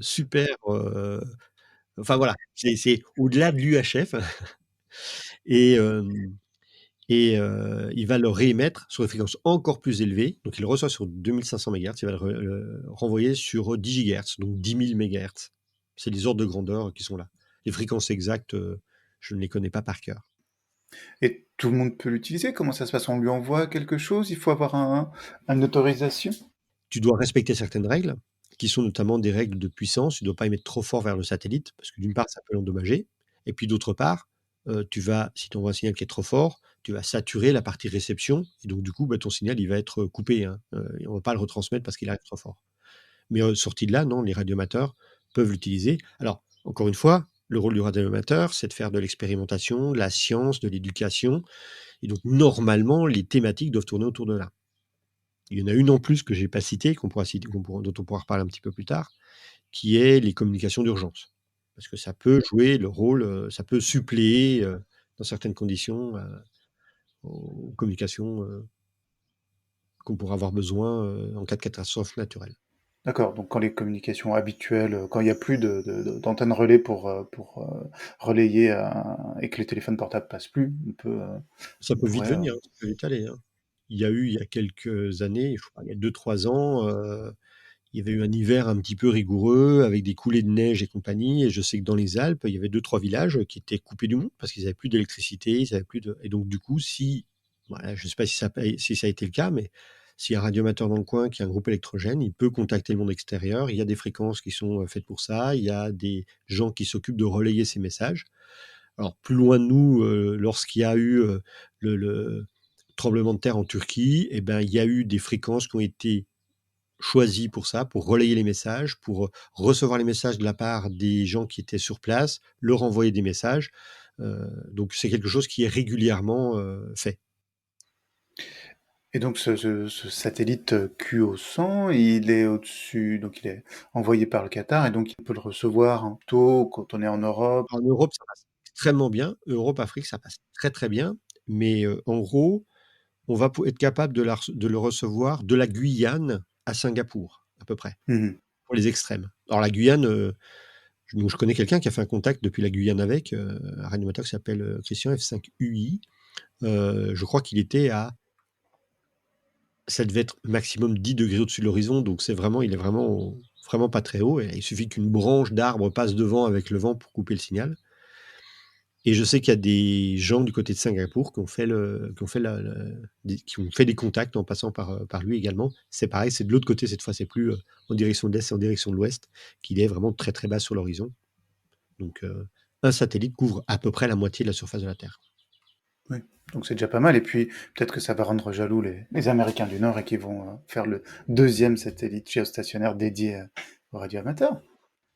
super, enfin voilà, c'est au-delà de l'UHF et hem il va le réémettre sur des fréquences encore plus élevées. Donc il le reçoit sur 2500 mégahertz, il va le renvoyer sur 10 gigahertz, donc 10 000 mégahertz. C'est des ordres de grandeur qui sont là. Les fréquences exactes, je ne les connais pas par cœur. et tout le monde peut l'utiliser. Comment ça se passe? On lui envoie quelque chose? Il faut avoir une autorisation? Tu dois respecter certaines règles, qui sont notamment des règles de puissance. Tu ne dois pas émettre trop fort vers le satellite, parce que d'une part, ça peut l'endommager, et puis d'autre part, si tu envoies un signal qui est trop fort, tu vas saturer la partie réception, et donc du coup, bah, ton signal, il va être coupé, hein, et on ne va pas le retransmettre parce qu'il arrive trop fort. Mais sorti de là, non, les radioamateurs peuvent l'utiliser. Alors, encore une fois, le rôle du radioamateur, c'est de faire de l'expérimentation, de la science, de l'éducation, et donc normalement, les thématiques doivent tourner autour de là. Il y en a une en plus que j'ai pas citée, dont on pourra reparler un petit peu plus tard, qui est les communications d'urgence. Parce que ça peut jouer le rôle, ça peut suppléer, dans certaines conditions, aux communications, qu'on pourra avoir besoin, en cas de catastrophe naturelle. D'accord, donc quand les communications habituelles, quand il n'y a plus d'antenne relais pour relayer et que les téléphones portables passent plus, Ça on peut vite pourrait... venir, ça peut vite aller, hein. Il y a quelques années, je sais pas, il y a 2 3 ans, il y avait eu un hiver un petit peu rigoureux avec des coulées de neige et compagnie, et je sais que dans les Alpes, il y avait 2 3 villages qui étaient coupés du monde parce qu'ils avaient plus d'électricité, ils avaient plus de et donc du coup, si voilà, je sais pas si ça a été le cas, mais s'il y a un radioamateur dans le coin qui a un groupe électrogène, il peut contacter le monde extérieur. Il y a des fréquences qui sont, faites pour ça. Il y a des gens qui s'occupent de relayer ces messages. Alors plus loin de nous, lorsqu'il y a eu, le tremblement de terre en Turquie, et ben, il y a eu des fréquences qui ont été choisies pour ça, pour relayer les messages, pour, recevoir les messages de la part des gens qui étaient sur place, leur envoyer des messages. Donc c'est quelque chose qui est régulièrement, fait. Et donc ce satellite QO100, il est au-dessus, donc il est envoyé par le Qatar, et donc il peut le recevoir en tôt quand on est en Europe. En Europe, ça passe extrêmement bien. Europe, Afrique, ça passe très, très bien. Mais, en gros, on va être capable de le recevoir de la Guyane à Singapour, à peu près, Mhm. pour les extrêmes. Alors la Guyane, je connais quelqu'un qui a fait un contact depuis la Guyane avec, un radioamateur qui s'appelle, Christian F5UI. Je crois qu'il était à ça devait être maximum 10 degrés au-dessus de l'horizon, donc il est vraiment pas très haut, et il suffit qu'une branche d'arbre passe devant avec le vent pour couper le signal. Et je sais qu'il y a des gens du côté de Singapour qui ont fait des contacts en passant par lui également. C'est pareil, c'est de l'autre côté cette fois, c'est plus en direction de l'est, c'est en direction de l'ouest, qu'il est vraiment très très bas sur l'horizon. Donc un satellite couvre à peu près la moitié de la surface de la Terre. Oui, donc c'est déjà pas mal. Et puis peut-être que ça va rendre jaloux les Américains du Nord et qui vont faire le deuxième satellite géostationnaire dédié aux radioamateurs.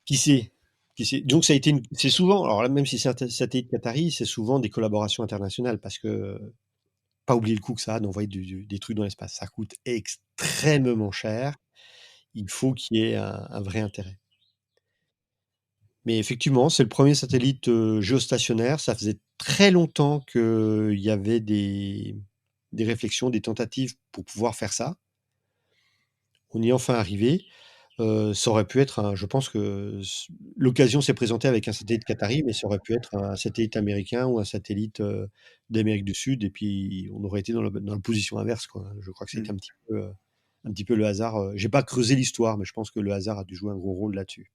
Qui sait? Qui sait? Donc ça a été c'est souvent, alors là, même si c'est un satellite qatari, c'est souvent des collaborations internationales parce que pas oublier le coût que ça a d'envoyer des trucs dans l'espace. Ça coûte extrêmement cher. Il faut qu'il y ait un vrai intérêt. Mais effectivement, c'est le premier satellite, géostationnaire. Ça faisait très longtemps qu'il y avait des réflexions, des tentatives pour pouvoir faire ça. On y est enfin arrivé. Ça aurait pu être je pense que l'occasion s'est présentée avec un satellite qatari, mais ça aurait pu être un satellite américain ou un satellite, d'Amérique du Sud, et puis on aurait été dans la position inverse, quoi. Je crois que c'était Mm. un petit peu le hasard, j'ai pas creusé l'histoire, mais je pense que le hasard a dû jouer un gros rôle là-dessus.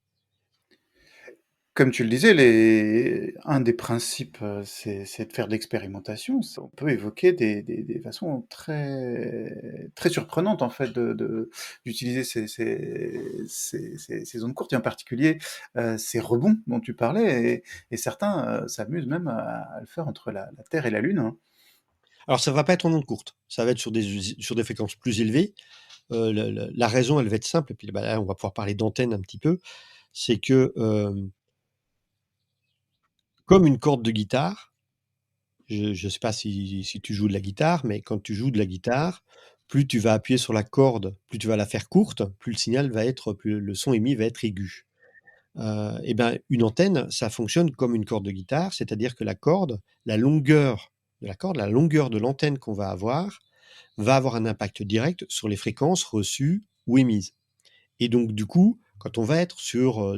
Comme tu le disais, un des principes, c'est de faire de l'expérimentation. On peut évoquer des façons très surprenantes, en fait, d'utiliser ces ondes courtes, et en particulier ces rebonds dont tu parlais. Et certains s'amusent même à le faire entre la Terre et la Lune, hein. Alors ça va pas être en ondes courtes, ça va être sur des fréquences plus élevées. La raison, elle va être simple et puis, bah, là, on va pouvoir parler d'antenne un petit peu. C'est que, comme une corde de guitare, je sais pas si tu joues de la guitare, mais quand tu joues de la guitare, plus tu vas appuyer sur la corde, plus tu vas la faire courte, plus le son émis va être aigu. Et ben, une antenne, ça fonctionne comme une corde de guitare, c'est-à-dire que la corde, la longueur de la corde, la longueur de l'antenne qu'on va avoir un impact direct sur les fréquences reçues ou émises. Et donc, du coup, quand on va être sur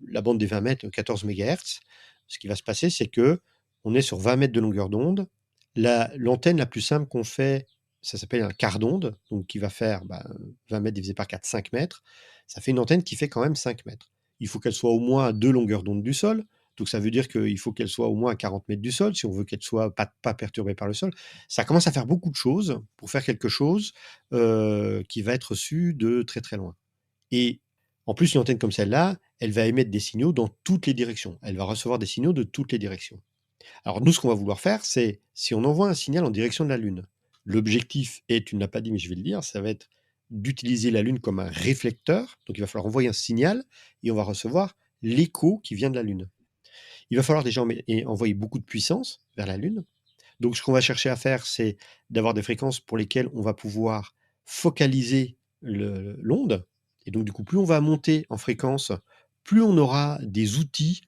la bande des 20 mètres, 14 mégahertz, ce qui va se passer, c'est que on est sur 20 mètres de longueur d'onde. L'antenne la plus simple qu'on fait, ça s'appelle un quart d'onde, donc qui va faire 20 mètres divisé par 4, 5 mètres. Ça fait une antenne qui fait quand même 5 mètres. Il faut qu'elle soit au moins à 2 longueurs d'onde du sol. Donc ça veut dire qu'il faut qu'elle soit au moins à 40 mètres du sol, si on veut qu'elle soit pas perturbée par le sol. Ça commence à faire beaucoup de choses pour faire quelque chose qui va être reçu de très très loin. Et en plus, une antenne comme celle-là, elle va émettre des signaux dans toutes les directions. Elle va recevoir des signaux de toutes les directions. Alors nous, ce qu'on va vouloir faire, c'est si on envoie un signal en direction de la Lune, l'objectif est, tu ne l'as pas dit, mais je vais le dire, ça va être d'utiliser la Lune comme un réflecteur. Donc il va falloir envoyer un signal et on va recevoir l'écho qui vient de la Lune. Il va falloir déjà envoyer beaucoup de puissance vers la Lune. Donc ce qu'on va chercher à faire, c'est d'avoir des fréquences pour lesquelles on va pouvoir focaliser l'onde. Et donc du coup, plus on va monter en fréquence, plus on aura des outils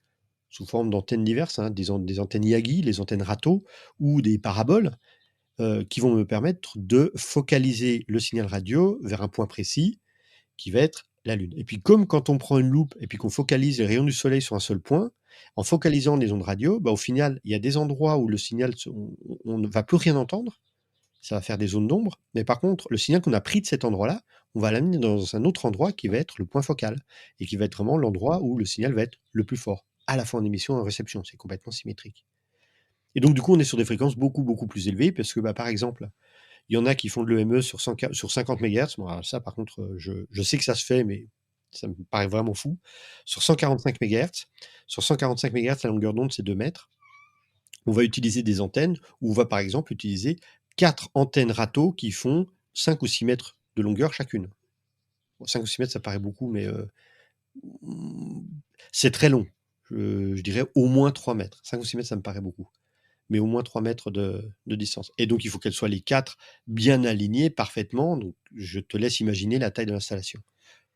sous forme d'antennes diverses, hein, des antennes Yagi, les antennes râteaux ou des paraboles, qui vont me permettre de focaliser le signal radio vers un point précis qui va être la Lune. Et puis comme quand on prend une loupe et puis qu'on focalise les rayons du soleil sur un seul point, en focalisant les ondes radio, au final, il y a des endroits où le signal, on ne va plus rien entendre, ça va faire des zones d'ombre, mais par contre, le signal qu'on a pris de cet endroit-là, on va l'amener dans un autre endroit qui va être le point focal, et qui va être vraiment l'endroit où le signal va être le plus fort, à la fois en émission et en réception, c'est complètement symétrique. Et donc du coup, on est sur des fréquences beaucoup, beaucoup plus élevées, parce que par exemple, il y en a qui font de l'EME sur 50 MHz. Bon, alors ça, par contre, je sais que ça se fait, mais ça me paraît vraiment fou. Sur 145 MHz, la longueur d'onde, c'est 2 mètres. On va utiliser des antennes où on va, par exemple, utiliser 4 antennes râteaux qui font 5 ou 6 mètres de longueur chacune. Bon, 5 ou 6 mètres, ça paraît beaucoup, mais c'est très long. Je dirais au moins 3 mètres. 5 ou 6 mètres, ça me paraît beaucoup, mais au moins 3 mètres de distance. Et donc, il faut qu'elles soient les 4 bien alignées parfaitement. Donc, je te laisse imaginer la taille de l'installation.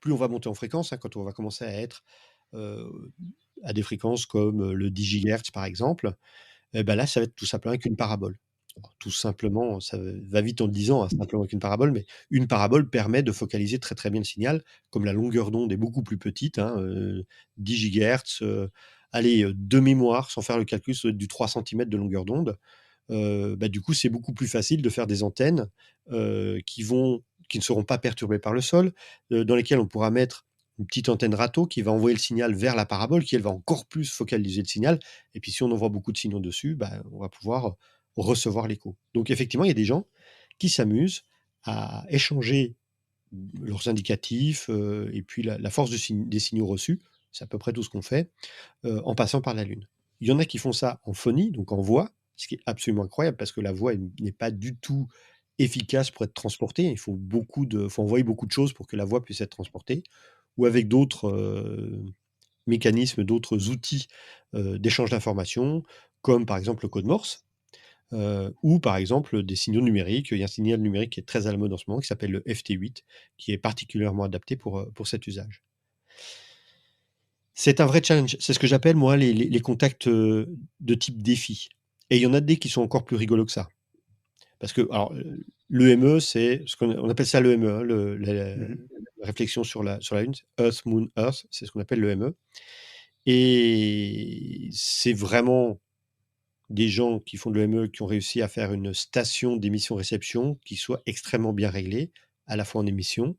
Plus on va monter en fréquence, hein, quand on va commencer à être à des fréquences comme le 10 GHz par exemple, et ben là, ça va être tout simplement avec une parabole. Alors, tout simplement, ça va vite en le disant, hein, simplement avec une parabole, mais une parabole permet de focaliser très très bien le signal, comme la longueur d'onde est beaucoup plus petite, hein, 10 GHz, allez, de mémoire, sans faire le calcul, ça doit être du 3 cm de longueur d'onde. Du coup, c'est beaucoup plus facile de faire des antennes qui ne seront pas perturbées par le sol, dans lesquelles on pourra mettre une petite antenne râteau qui va envoyer le signal vers la parabole, qui elle va encore plus focaliser le signal. Et puis si on envoie beaucoup de signaux dessus, on va pouvoir recevoir l'écho. Donc effectivement, il y a des gens qui s'amusent à échanger leurs indicatifs et puis la force des signaux reçus, c'est à peu près tout ce qu'on fait, en passant par la Lune. Il y en a qui font ça en phonie, donc en voix, ce qui est absolument incroyable parce que la voix n'est pas du tout efficace pour être transportée. Faut envoyer beaucoup de choses pour que la voix puisse être transportée, ou avec d'autres mécanismes, d'autres outils d'échange d'informations, comme par exemple le code Morse, ou par exemple des signaux numériques. Il y a un signal numérique qui est très à la mode en ce moment, qui s'appelle le FT8, qui est particulièrement adapté pour cet usage. C'est un vrai challenge. C'est ce que j'appelle, moi, les contacts de type défi. Et il y en a des qui sont encore plus rigolos que ça. Parce que, alors, l'EME, c'est ce qu'on appelle ça l'EME, hein, la réflexion sur la Lune, Earth, Moon, Earth, c'est ce qu'on appelle l'EME. Et c'est vraiment des gens qui font de l'EME qui ont réussi à faire une station d'émission-réception qui soit extrêmement bien réglée, à la fois en émission,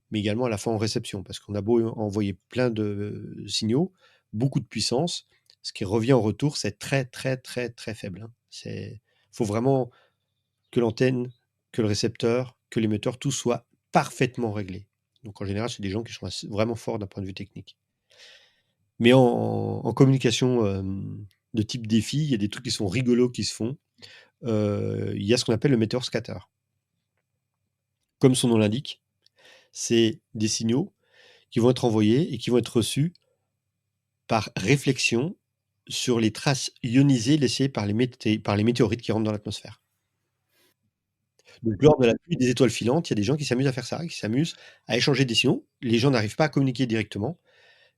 mais également à la fois en réception. Parce qu'on a beau envoyer plein de signaux, beaucoup de puissance, ce qui revient en retour, c'est très, très, très, très faible, hein. Il faut vraiment que l'antenne, que le récepteur, que l'émetteur, tout soit parfaitement réglé. Donc en général, c'est des gens qui sont vraiment forts d'un point de vue technique. Mais en communication de type défi, il y a des trucs qui sont rigolos qui se font. Il y a ce qu'on appelle le meteor scatter. Comme son nom l'indique, C'est des signaux qui vont être envoyés et qui vont être reçus par réflexion sur les traces ionisées laissées par les météorites qui rentrent dans l'atmosphère. Donc lors de la pluie des étoiles filantes, il y a des gens qui s'amusent à faire ça, qui s'amusent à échanger des signaux. Les gens n'arrivent pas à communiquer directement,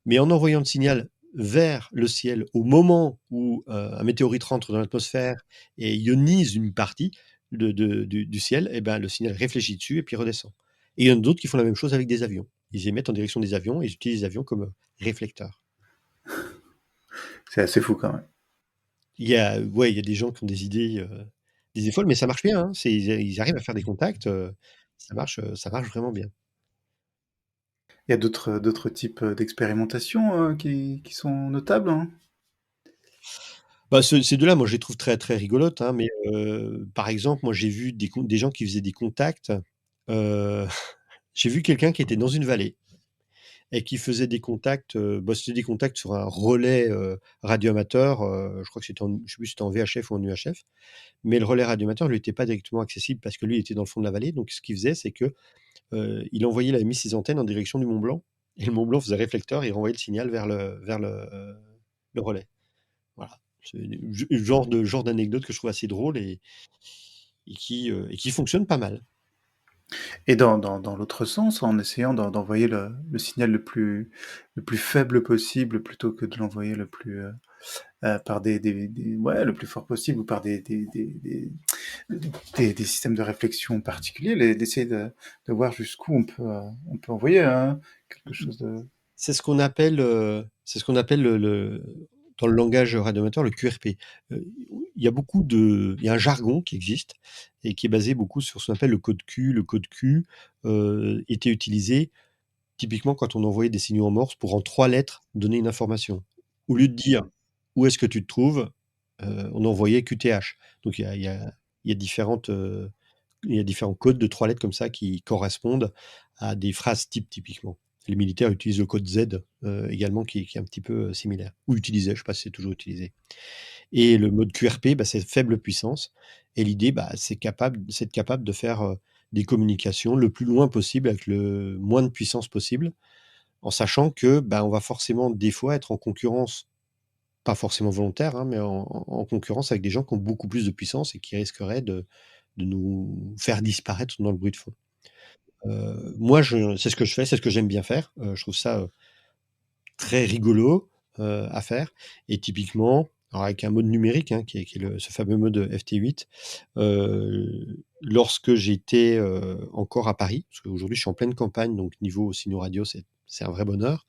mais en envoyant le signal vers le ciel au moment où, un météorite rentre dans l'atmosphère et ionise une partie du ciel, et ben, le signal réfléchit dessus et puis redescend. Et il y en a d'autres qui font la même chose avec des avions. Ils émettent en direction des avions et ils utilisent les avions comme, réflecteurs. C'est assez fou quand même. Il y a des gens qui ont des idées folles, mais ça marche bien, hein. Ils arrivent à faire des contacts, ça marche vraiment bien. Il y a d'autres types d'expérimentations qui sont notables, hein. Bah, ces 2-là, moi, je les trouve très, très rigolotes, hein, mais par exemple, moi, j'ai vu des gens qui faisaient des contacts, heu, j'ai vu quelqu'un qui était dans une vallée et qui faisait des contacts, bah, c'était des contacts sur un relais, radioamateur, je crois que c'était je sais plus si c'était en VHF ou en UHF, mais le relais radioamateur lui était pas directement accessible parce que lui, il était dans le fond de la vallée, donc ce qu'il faisait, c'est que, il a mis ses antennes en direction du Mont Blanc et le Mont Blanc faisait réflecteur et renvoyait le signal le relais. Voilà, c'est le genre d'anecdote que je trouve assez drôle et qui fonctionne pas mal. Et dans l'autre sens, en essayant d'envoyer le signal le plus faible possible plutôt que de l'envoyer le plus par ouais, le plus fort possible ou par des systèmes de réflexion particuliers, d'essayer de voir jusqu'où on peut envoyer quelque chose de. C'est ce qu'on appelle dans le langage radioamateur, le QRP. Il y a un jargon qui existe et qui est basé beaucoup sur ce qu'on appelle le code Q. Le code Q, était utilisé typiquement quand on envoyait des signaux en morse pour en 3 lettres donner une information. Au lieu de dire: «Où est-ce que tu te trouves?», on envoyait QTH. Donc il y a différentes, il y a différents codes de 3 lettres comme ça qui correspondent à des phrases types typiquement. Les militaires utilisent le code Z, également qui est un petit peu, similaire ou utilisé, je ne sais pas si c'est toujours utilisé et le mode QRP, bah, c'est faible puissance et l'idée, bah, c'est être capable de faire, des communications le plus loin possible avec le moins de puissance possible, en sachant que, bah, on va forcément des fois être en concurrence, pas forcément volontaire, hein, mais en concurrence avec des gens qui ont beaucoup plus de puissance et qui risqueraient de nous faire disparaître dans le bruit de fond. Moi, c'est ce que je fais, c'est ce que j'aime bien faire. Je trouve ça, très rigolo, à faire et typiquement, alors avec un mode numérique, hein, qui est ce fameux mode FT8, lorsque j'étais, encore à Paris, parce qu'aujourd'hui je suis en pleine campagne, donc niveau signaux radio, c'est un vrai bonheur.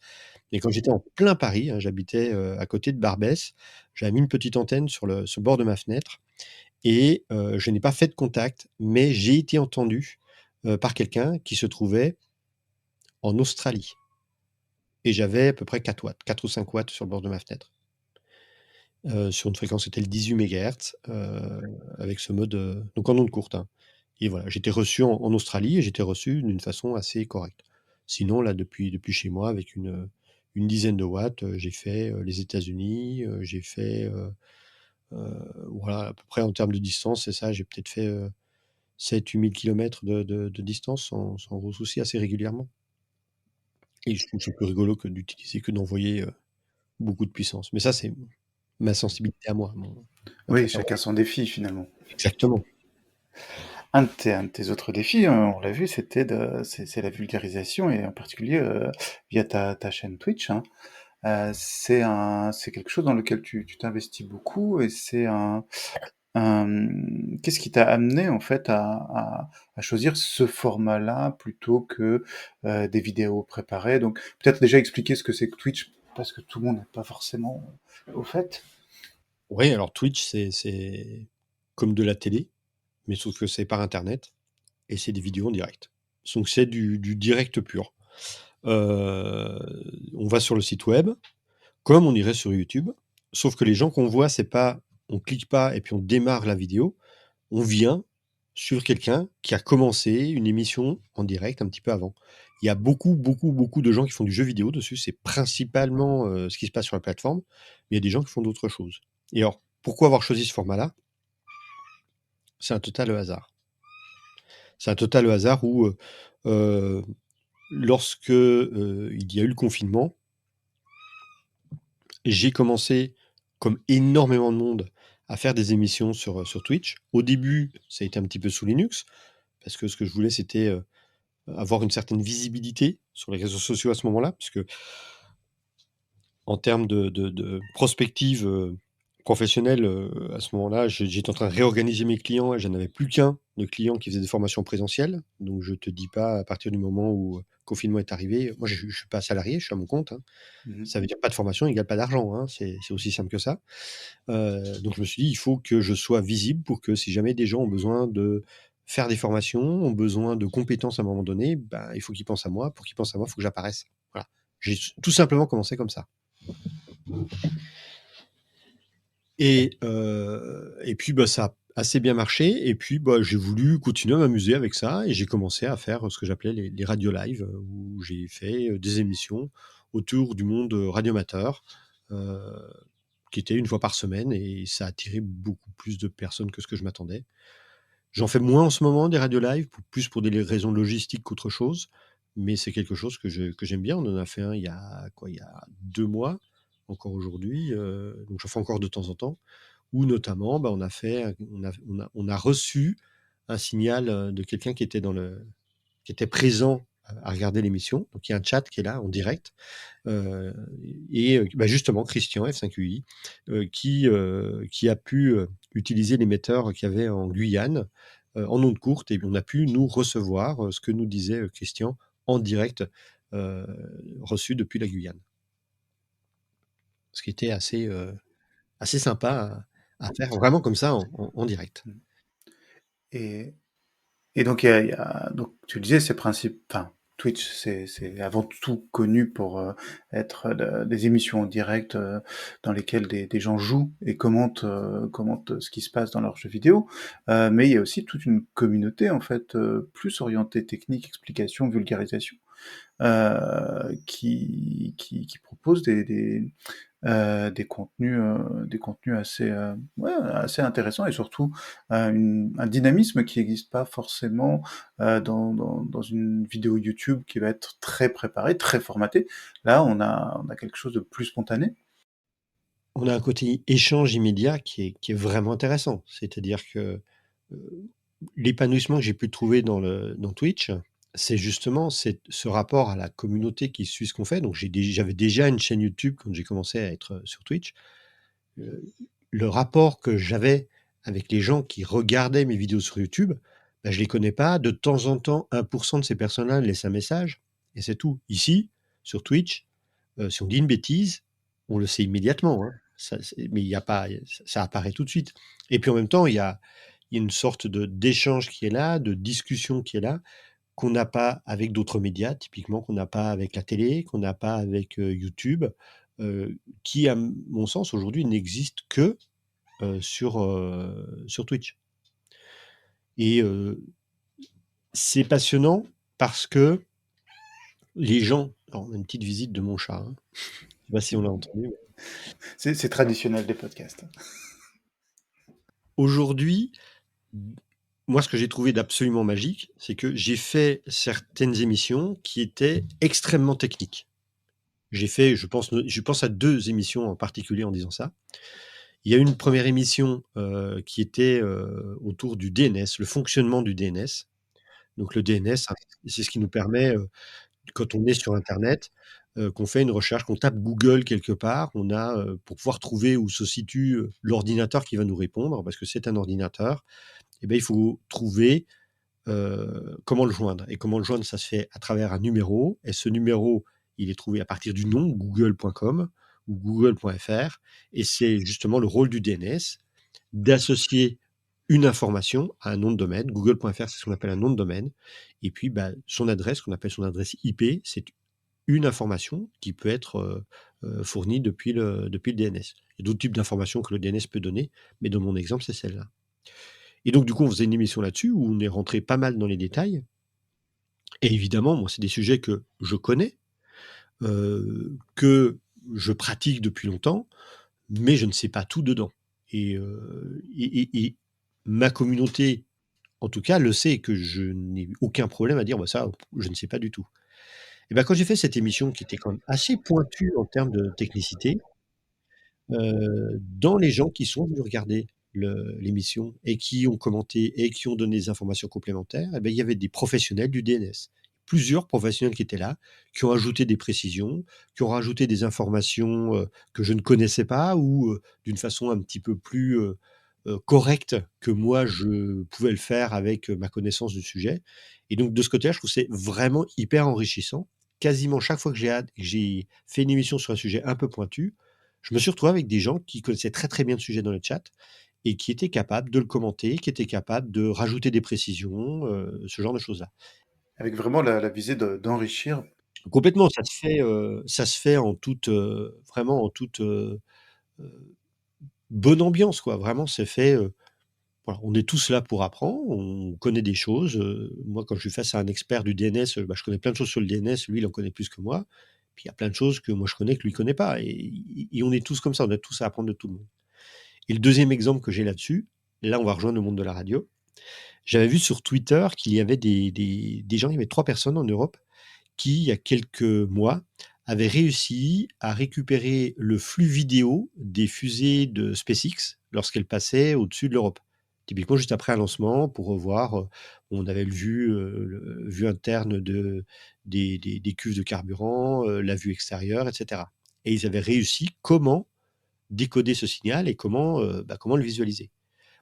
Et quand j'étais en plein Paris, hein, j'habitais, à côté de Barbès, j'avais mis une petite antenne sur le bord de ma fenêtre et je n'ai pas fait de contact, mais j'ai été entendu, par quelqu'un qui se trouvait en Australie et j'avais à peu près 4 watts, 4 ou 5 watts sur le bord de ma fenêtre. Sur une fréquence, c'était le 18 mégahertz, avec ce mode, donc en onde courte, hein et voilà, j'étais reçu en Australie et j'étais reçu d'une façon assez correcte. Sinon là, depuis chez moi avec une dizaine de watts, j'ai fait, les États-Unis, j'ai fait, voilà, à peu près en termes de distance, c'est ça, j'ai peut-être fait, 7 000 8 000 kilomètres de distance sans gros souci assez régulièrement et je trouve que c'est plus rigolo que d'envoyer, beaucoup de puissance. Mais ça, c'est ma sensibilité à moi, ma Oui, préférence. chacun son défi finalement. Exactement. Un de tes autres défis, on l'a vu, c'est la vulgarisation et en particulier via ta chaîne Twitch, hein. C'est quelque chose dans lequel tu t'investis beaucoup et qu'est-ce qui t'a amené en fait à choisir ce format-là plutôt que des vidéos préparées? Donc peut-être déjà expliquer ce que c'est que Twitch parce que tout le monde n'est pas forcément au fait. Oui, alors Twitch, c'est comme de la télé, mais sauf que c'est par internet et c'est des vidéos en direct. Donc c'est du direct pur. Heu, on va sur le site web, comme on irait sur YouTube, sauf que les gens qu'on voit, c'est pas on clique pas et puis on démarre la vidéo. On vient sur quelqu'un qui a commencé une émission en direct un petit peu avant. Il y a beaucoup, beaucoup, beaucoup de gens qui font du jeu vidéo dessus. C'est principalement, ce qui se passe sur la plateforme, mais il y a des gens qui font d'autres choses. Et alors, pourquoi avoir choisi ce format-là? C'est un total hasard. C'est un total hasard où, heu lorsque, il y a eu le confinement, j'ai commencé, comme énormément de monde, à faire des émissions sur Twitch. Au début, ça a été un petit peu sous Linux, parce que ce que je voulais, c'était, avoir une certaine visibilité sur les réseaux sociaux à ce moment-là, puisque en termes de prospective, professionnelle, à ce moment-là, j'étais en train de réorganiser mes clients et j'en avais plus qu'un de clients qui faisait des formations présentielles. Donc je te dis pas, à partir du moment où, le confinement est arrivé, moi je suis pas salarié, je suis à mon compte, hein. Mmh. Ça veut dire pas de formation égale pas d'argent, hein, c'est aussi simple que ça. Donc je me suis dit: «Il faut que je sois visible pour que si jamais des gens ont besoin de faire des formations, ont besoin de compétences à un moment donné, ben, il faut qu'ils pensent à moi. Pour qu'ils pensent à moi, il faut que j'apparaisse». Voilà. J'ai tout simplement commencé comme ça. Et puis, bah, ça a assez bien marché et puis, bah, j'ai voulu continuer à m'amuser avec ça et j'ai commencé à faire, ce que j'appelais les radios live, où j'ai fait, des émissions autour du monde, radiomateur, heu, qui étaient 1 fois par semaine et ça a attiré beaucoup plus de personnes que ce que je m'attendais. J'en fais moins en ce moment des radios live, pour des raisons logistiques qu'autre chose, mais c'est quelque chose que j'aime bien. On en a fait un il y a quoi? Il y a 2 mois, encore aujourd'hui, donc j'en fais encore de temps en temps, où notamment, bah, on a reçu un signal, de quelqu'un qui était présent, à regarder l'émission. Donc il y a un chat qui est là en direct, heu bah, justement Christian F5UI, qui a pu, utiliser l'émetteur qu'il y avait en Guyane, en ondes courtes et on a pu nous recevoir, ce que nous disait, Christian en direct, heu, reçu depuis la Guyane. Ce qui était assez sympa à faire vraiment comme ça en direct. Mmh. Et donc, donc tu le disais, ces principes, enfin, Twitch, c'est avant tout connu pour être des émissions en direct dans lesquelles des gens jouent et commentent ce qui se passe dans leurs jeux vidéo. Mais il y a aussi toute une communauté, en fait, plus orientée technique, explication, vulgarisation, qui propose des contenus assez, ouais, assez intéressants et surtout un dynamisme qui n'existe pas forcément dans une vidéo YouTube qui va être très préparée, très formatée. Là, on a quelque chose de plus spontané. On a un côté échange immédiat qui est vraiment intéressant. C'est-à-dire que, heu, l'épanouissement que j'ai pu trouver dans Twitch, c'est justement ce rapport à la communauté qui suit ce qu'on fait. Donc j'avais déjà une chaîne YouTube quand j'ai commencé à être, sur Twitch. Heu, le rapport que j'avais avec les gens qui regardaient mes vidéos sur YouTube, bah, je les connais pas. De temps en temps, 1 de ces personnes-là laissent un message et c'est tout. Ici, sur Twitch, si on dit une bêtise, on le sait immédiatement, hein. Ça c'est mais il y a pas ça apparaît tout de suite et puis en même temps, il y a une sorte d'échange qui est là, de discussion qui est là, qu'on n'a pas avec d'autres médias, typiquement qu'on n'a pas avec la télé, qu'on n'a pas avec, YouTube, qui à mon sens aujourd'hui n'existe que, sur Twitch et c'est passionnant parce que les gens alors on a une petite visite de mon chat, hein. Je sais pas si on l'a entendu. C'est traditionnel des podcasts. Aujourd'hui, moi, ce que j'ai trouvé d'absolument magique, c'est que j'ai fait certaines émissions qui étaient extrêmement techniques. J'ai fait, je pense à 2 émissions en particulier en disant ça. Il y a une première émission, qui était, autour du DNS, le fonctionnement du DNS. Donc le DNS, hein, c'est ce qui nous permet, quand on est sur internet, qu'on fait une recherche, qu'on tape Google quelque part, on a, pour pouvoir trouver où se situe, l'ordinateur qui va nous répondre, parce que c'est un ordinateur, et ben il faut trouver, comment le joindre et comment le joindre, ça se fait à travers un numéro et ce numéro, il est trouvé à partir du nom google.com ou google.fr et c'est justement le rôle du DNS d'associer une information à un nom de domaine. Google.fr, c'est ce qu'on appelle un nom de domaine et puis, bah, son adresse, qu'on appelle son adresse IP, c'est une information qui peut être, fournie depuis le DNS. Il y a d'autres types d'informations que le DNS peut donner, mais dans mon exemple, c'est celle-là. Et donc du coup, on faisait une émission là-dessus où on est rentré pas mal dans les détails et évidemment, moi, c'est des sujets que je connais, que je pratique depuis longtemps, mais je ne sais pas tout dedans et ma communauté, en tout cas, le sait que je n'ai aucun problème à dire: «Bah, ça, je ne sais pas du tout» Et ben, quand j'ai fait cette émission qui était quand même assez pointue en termes de technicité, dans les gens qui sont venus regarder l'émission et qui ont commenté et qui ont donné des informations complémentaires, et ben, il y avait des professionnels du DNS. Plusieurs professionnels qui étaient là, qui ont ajouté des précisions, qui ont rajouté des informations, que je ne connaissais pas ou, d'une façon un petit peu plus, correcte que moi je pouvais le faire avec, ma connaissance du sujet. Et donc de ce côté-là, je trouve que c'est vraiment hyper enrichissant. Quasiment chaque fois que j'ai fait une émission sur un sujet un peu pointu, je me suis retrouvé avec des gens qui connaissaient très, très bien le sujet dans le chat et qui étaient capables de le commenter, qui étaient capables de rajouter des précisions, ce genre de choses-là. Avec vraiment la visée d'enrichir. Complètement, ça se fait en toute, vraiment en toute, heu, bonne ambiance, quoi. Vraiment, c'est fait, voilà, on est tous là pour apprendre, on connaît des choses, moi, quand je suis face à un expert du DNS, bah, je connais plein de choses sur le DNS, lui, il en connaît plus que moi. Puis il y a plein de choses que moi je connais que lui connaît pas et on est tous comme ça, on a tous à apprendre de tout le monde. Et le deuxième exemple que j'ai là-dessus, là, on va rejoindre le monde de la radio. J'avais vu sur Twitter qu'il y avait des gens, il y avait 3 personnes en Europe qui, il y a quelques mois, avaient réussi à récupérer le flux vidéo des fusées de SpaceX lorsqu'elles passaient au-dessus de l'Europe. Typiquement, juste après un lancement, pour revoir, on avait le vue interne des cuves de carburant, la vue extérieure, et cetera. Et ils avaient réussi comment décoder ce signal et comment le visualiser.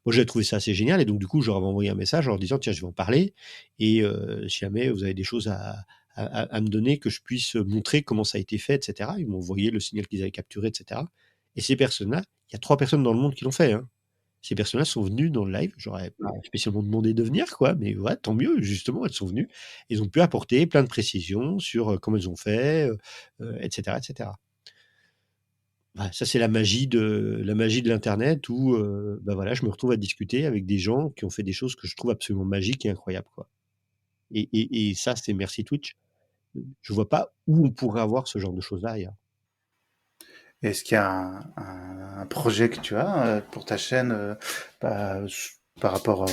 Moi, j'avais trouvé ça assez génial et donc du coup, je leur avais envoyé un message en leur disant: «Tiens, je vais en parler et si jamais vous avez des choses à me donner, que je puisse montrer comment ça a été fait» et cetera. Ils m'ont envoyé le signal qu'ils avaient capturé et cetera. Et ces personnes-là, il y a 3 personnes dans le monde qui l'ont fait, hein. Ces personnes-là sont venues dans le live, je leur avais pas spécialement demandé de venir quoi, mais ouais, tant mieux, justement, elles sont venues. Elles ont pu apporter plein de précisions sur, comment elles ont fait, et cetera, et cetera. Ouais, ça, c'est la magie de l'internet où, bah, voilà, je me retrouve à discuter avec des gens qui ont fait des choses que je trouve absolument magiques et incroyables, quoi. Et ça, c'est merci Twitch. Je vois pas où on pourrait avoir ce genre de choses-là ailleurs. Est-ce qu'il y a un projet que tu as pour ta chaîne par rapport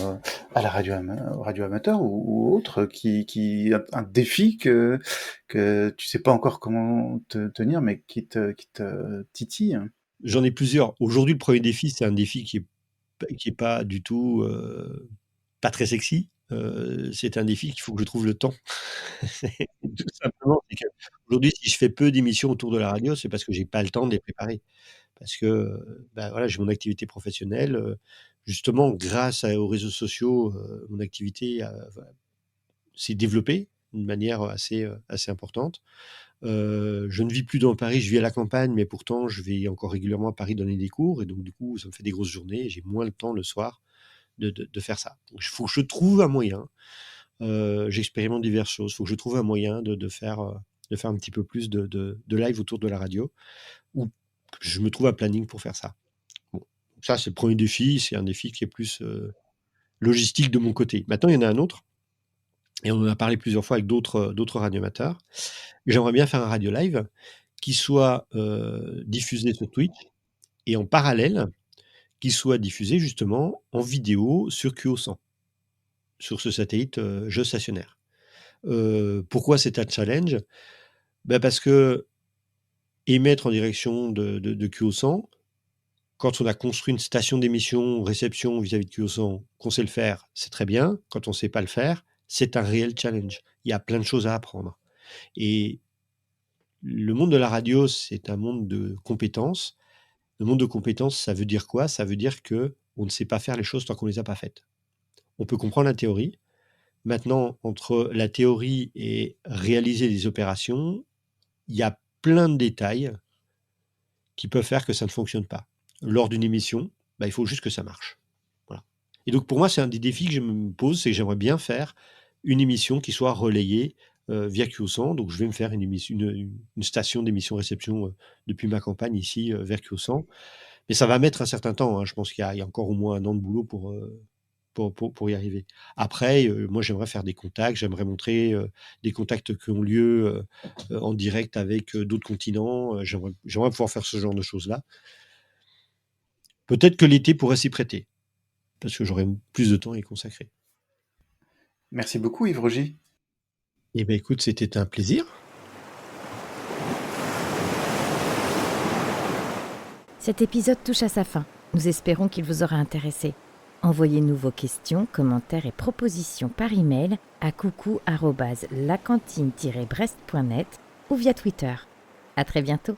à la radio amateur ou autre, un défi que tu sais pas encore comment te tenir, mais qui te titille? J'en ai plusieurs. Aujourd'hui, le premier défi, c'est un défi qui est pas du tout, pas très sexy. C'est un défi qu'il faut que je trouve le temps. C'est tout simplement, c'est qu'aujourd'hui, si je fais peu d'émissions autour de la radio, c'est parce que j'ai pas le temps de les préparer. Parce que, bah, voilà, j'ai mon activité professionnelle, justement grâce aux réseaux sociaux, mon activité s'est développée d'une manière assez importante. Je ne vis plus dans Paris, je vis à la campagne, mais pourtant je vais encore régulièrement à Paris donner des cours et donc du coup, ça me fait des grosses journées et j'ai moins le temps le soir de faire ça. Donc il faut que je trouve un moyen, j'expérimente diverses choses, il faut que je trouve un moyen de faire un petit peu plus de live autour de la radio ou que je me trouve un planning pour faire ça. Bon, ça c'est le premier défi, c'est un défi qui est plus, logistique de mon côté. Maintenant, il y en a un autre et on en a parlé plusieurs fois avec d'autres radioamateurs. J'aimerais bien faire un radio live qui soit, diffusé sur Twitch et en parallèle, qui soit diffusé justement en vidéo sur QO100, sur ce satellite, géostationnaire. Pourquoi c'est un challenge? Bah, parce qu'émettre en direction de QO100, quand on a construit une station d'émission, réception vis-à-vis de QO100, qu'on sait le faire, c'est très bien. Quand on ne sait pas le faire, c'est un réel challenge. Il y a plein de choses à apprendre et le monde de la radio, c'est un monde de compétences. Le monde de compétences, ça veut dire quoi? Ça veut dire que on ne sait pas faire les choses tant qu'on les a pas faites. On peut comprendre la théorie. Maintenant, entre la théorie et réaliser des opérations, il y a plein de détails qui peuvent faire que ça ne fonctionne pas. Lors d'une émission, bah, il faut juste que ça marche. Voilà. Et donc pour moi, c'est un des défis que je me pose, c'est que j'aimerais bien faire une émission qui soit relayée, via QO100. Donc je vais me faire une station d'émission-réception, depuis ma campagne ici, vers QO100. Mais ça va mettre un certain temps, hein. Je pense qu'il y a encore au moins 1 an de boulot pour y arriver. Après, moi, j'aimerais faire des contacts, j'aimerais montrer, des contacts qui ont lieu, en direct avec, d'autres continents, j'aimerais pouvoir faire ce genre de choses-là. Peut-être que l'été pourrait s'y prêter, parce que j'aurais plus de temps à y consacrer. Merci beaucoup, Yves Rogy. Eh ben, écoute, c'était un plaisir. Cet épisode touche à sa fin. Nous espérons qu'il vous aura intéressé. Envoyez-nous vos questions, commentaires et propositions par email à coucou@lacantine-brest.net ou via Twitter. À très bientôt.